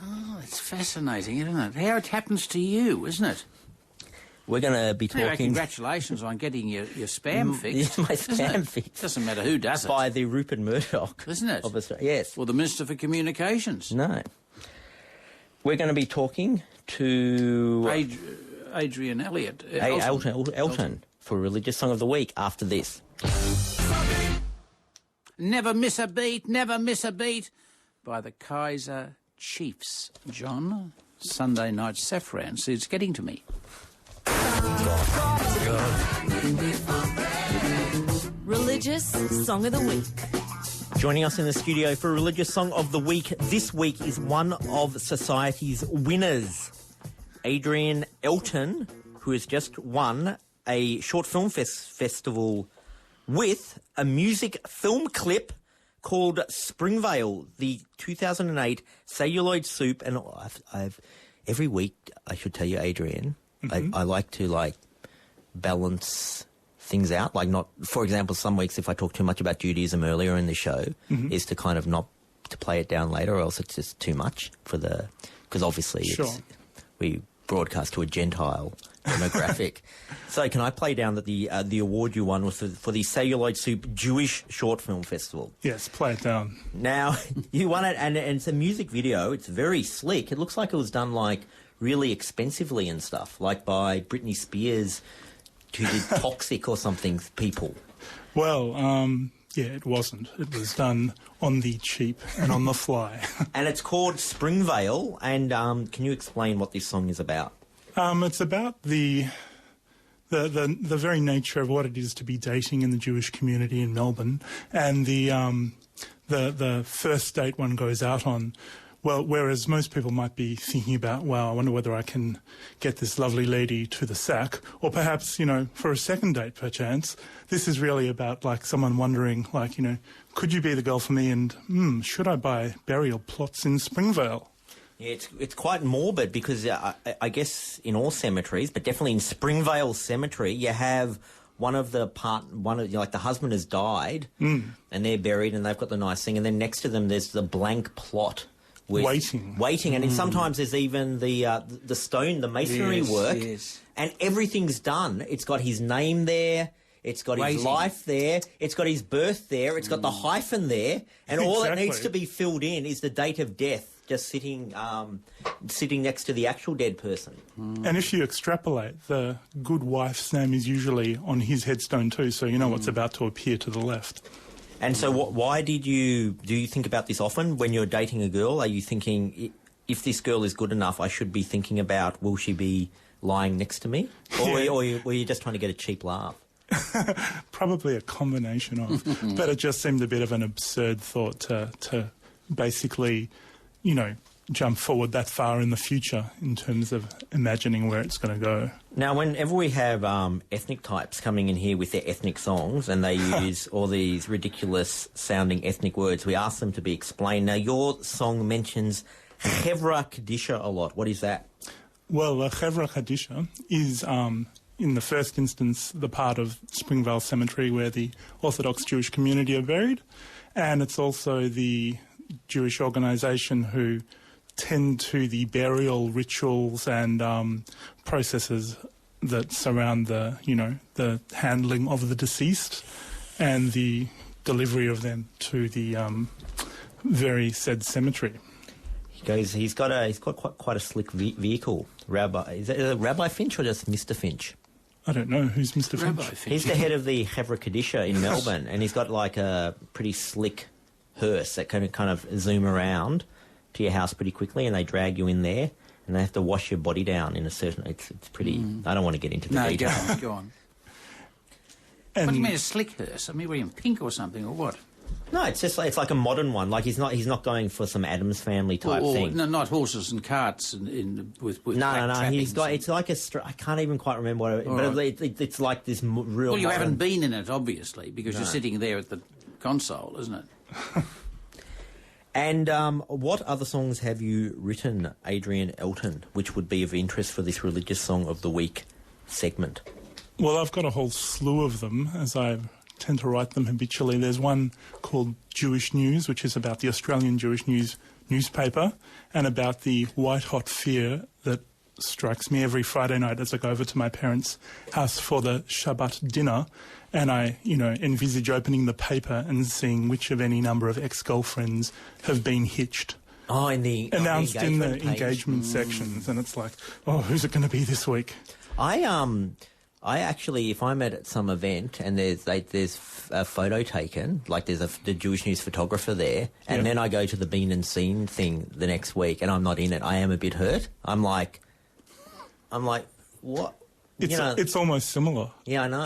C: Oh, it's fascinating, isn't it? How it happens to you, isn't it?
B: We're going to be talking...
C: Anyway, congratulations on getting your spam fixed.
B: My spam fixed.
C: Doesn't matter who does it.
B: By the Rupert Murdoch.
C: Isn't it?
B: Of Australia. Yes.
C: Or the Minister for Communications.
B: No. We're going to be talking to...
C: Adrian Elliott.
B: Elton for Religious Song of the Week after this.
C: Never Miss a Beat, Never Miss a Beat by the Kaiser Chiefs. John, Sunday Night Safran. So it's getting to me.
G: Religious Song of the Week.
B: Joining us in the studio for Religious Song of the Week this week is one of society's winners, Adrian Elton, who has just won a short film festival with a music film clip called Springvale, the 2008 celluloid soup. And I've every week, I should tell you, Adrian, I like to balance things out. Not, for example, some weeks if I talk too much about Judaism earlier in the show, is to kind of not to play it down later, or else it's just too much because obviously we broadcast to a Gentile demographic. So can I play down that the award you won was for the Celluloid Soup Jewish Short Film Festival?
H: Yes, play it down.
B: Now, you won it, and it's a music video. It's very slick. It looks like it was done really expensively and stuff, by Britney Spears, who did Toxic or something, people.
H: Well, yeah, it wasn't. It was done on the cheap and on the fly.
B: And it's called Springvale, and can you explain what this song is about?
H: It's about the very nature of what it is to be dating in the Jewish community in Melbourne, and the first date one goes out on. Well, whereas most people might be thinking about, wow, I wonder whether I can get this lovely lady to the sack, or perhaps, for a second date, perchance, this is really about, someone wondering, could you be the girl for me, and, should I buy burial plots in Springvale?
B: Yeah, it's quite morbid, because I guess in all cemeteries, but definitely in Springvale Cemetery, you have the husband has died, and they're buried, and they've got the nice thing, and then next to them there's the blank plot. Waiting, and sometimes there's even the stone, the masonry work, and everything's done. It's got his name there, it's got his life there, it's got his birth there, it's got the hyphen there, and all that needs to be filled in is the date of death just sitting next to the actual dead person.
H: And if you extrapolate, the good wife's name is usually on his headstone too, so you know what's about to appear to the left.
B: And so why do you think about this often when you're dating a girl? Are you thinking, if this girl is good enough, I should be thinking about, will she be lying next to me? Or were you just trying to get a cheap laugh?
H: Probably a combination of, but it just seemed a bit of an absurd thought to basically, jump forward that far in the future in terms of imagining where it's going to go.
B: Now, whenever we have ethnic types coming in here with their ethnic songs and they use all these ridiculous-sounding ethnic words, we ask them to be explained. Now, your song mentions Chevra Kadisha a lot. What is that?
H: Well, Chevra Kadisha is... in the first instance, the part of Springvale Cemetery where the Orthodox Jewish community are buried, and it's also the Jewish organisation who tend to the burial rituals and processes that surround the handling of the deceased and the delivery of them to the very said cemetery.
B: He's got quite a slick vehicle. Rabbi, is it Rabbi Finch or just Mr. Finch?
H: I don't know. Who's Mr.
C: Rabbi
H: Finch?
C: Finch.
B: He's the head of the Chevra Kadisha in Melbourne, and he's got like a pretty slick hearse that can kind of zoom around to your house pretty quickly, and they drag you in there, and they have to wash your body down in a certain... It's pretty... I don't want to get into the detail.
C: Go on. What do you mean a slick hearse? I mean, were you in pink or something, or what?
B: No, it's like a modern one. Like he's not going for some Addams Family type thing.
C: No, not horses and carts with
B: No.
C: He's got.
B: It's like I can't even quite remember what. It's like this real.
C: Well, you haven't been in it, obviously, because you're sitting there at the console, isn't it?
B: And what other songs have you written, Adrian Elton, which would be of interest for this Religious Song of the Week segment?
H: Well, I've got a whole slew of them, as I tend to write them habitually. There's one called Jewish News, which is about the Australian Jewish newspaper, and about the white-hot fear that strikes me every Friday night as I go over to my parents' house for the Shabbat dinner, and I, envisage opening the paper and seeing which of any number of ex-girlfriends have been hitched.
B: Oh,
H: announced in the engagement sections, and it's like, who's it going to be this week?
B: I actually, if I'm at some event and there's a photo taken, like there's the Jewish News photographer there, and then I go to the Been and Seen thing the next week and I'm not in it, I am a bit hurt. I'm like, what?
H: It's almost similar.
B: Yeah, I know.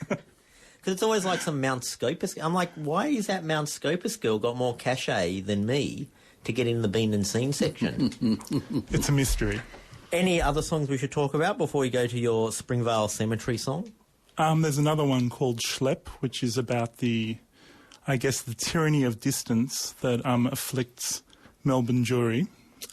B: Because it's always like some Mount Scopus. I'm like, why is that Mount Scopus girl got more cachet than me to get in the Been and Seen section?
H: It's a mystery.
B: Any other songs we should talk about before we go to your Springvale Cemetery song? There's
H: another one called Schlepp, which is about the tyranny of distance that afflicts Melbourne Jewry.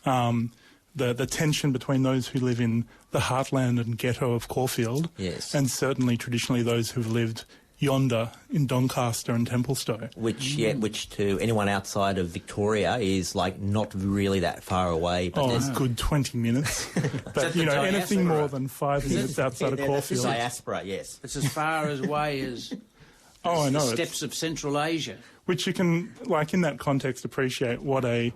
H: The tension between those who live in the heartland and ghetto of Caulfield,
B: yes,
H: and certainly traditionally those who've lived yonder in Doncaster and Templestowe.
B: Which to anyone outside of Victoria is like not really that far away. But
H: a good 20 minutes. But, anything more than 5 minutes outside of Caulfield.
B: Diaspora, yes.
C: It's as far away as
H: I know,
C: the steppes of Central Asia.
H: Which you can, in that context, appreciate what a,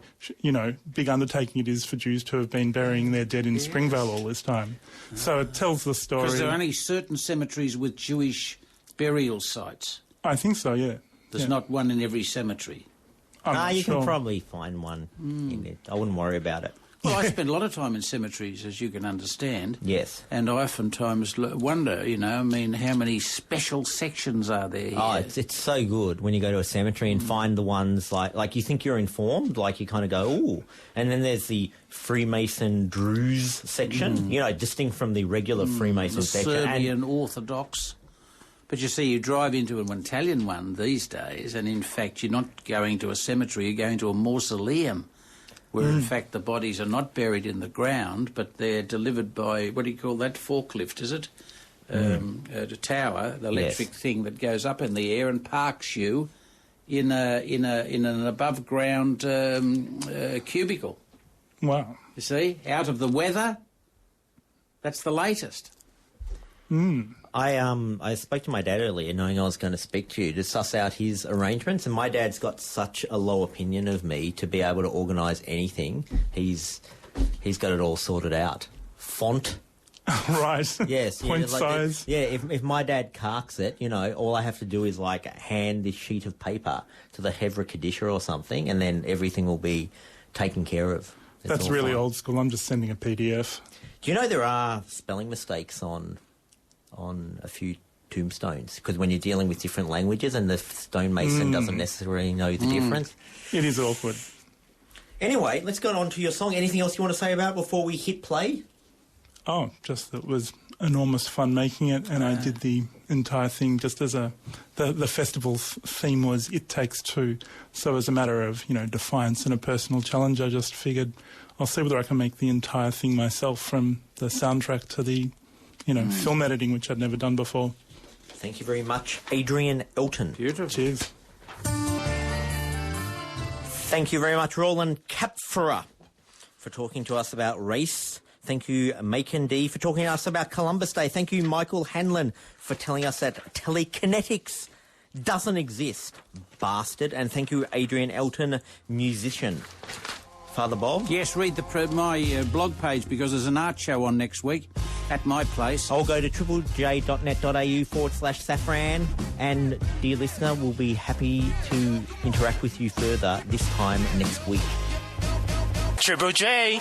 H: big undertaking it is for Jews to have been burying their dead in Springvale all this time. So it tells the story.
C: Because there are only certain cemeteries with Jewish burial sites.
H: I think so, yeah.
C: There's not one in every cemetery.
B: You can probably find one in it. I wouldn't worry about it.
C: Well, I spend a lot of time in cemeteries, as you can understand.
B: Yes.
C: And I oftentimes wonder, how many special sections are there here?
B: Oh, it's so good when you go to a cemetery and find the ones like you think you're informed, like you kind of go, ooh. And then there's the Freemason Druze section, distinct from the regular Freemason section.
C: Serbian Orthodox. But you see, you drive into an Italian one these days, and in fact, you're not going to a cemetery, you're going to a mausoleum, where in fact the bodies are not buried in the ground, but they're delivered by, what do you call that, forklift, is it? The tower, the electric thing that goes up in the air and parks you in an above ground cubicle.
H: Wow.
C: You see, out of the weather. That's the latest.
B: I spoke to my dad earlier, knowing I was going to speak to you, to suss out his arrangements, and my dad's got such a low opinion of me to be able to organise anything. He's got it all sorted out. Font.
H: Right.
B: Yes.
H: Point size.
B: If my dad carks it, all I have to do is hand this sheet of paper to the Hevra Kadisha or something, and then everything will be taken care of.
H: That's really old school. I'm just sending a PDF.
B: Do you know there are spelling mistakes on a few tombstones? Because when you're dealing with different languages and the stonemason doesn't necessarily know the difference.
H: It is awkward.
B: Anyway, let's go on to your song. Anything else you want to say about it before we hit play?
H: Oh, just that it was enormous fun making it, and I did the entire thing just as the festival's theme was It Takes Two. So as a matter of, defiance and a personal challenge, I just figured I'll see whether I can make the entire thing myself, from the soundtrack to the, film editing, which I'd never done before.
B: Thank you very much, Adrian Elton.
C: Beautiful.
H: Cheers.
B: Thank you very much, Roland Kapferer, for talking to us about race. Thank you, Macon D, for talking to us about Columbus Day. Thank you, Michael Hanlon, for telling us that telekinetics doesn't exist, bastard. And thank you, Adrian Elton, musician. Father Bob?
C: Yes, read my blog page, because there's an art show on next week at my place.
B: I'll go to triplej.net.au/Safran, and, dear listener, we'll be happy to interact with you further this time next week.
I: Triple J.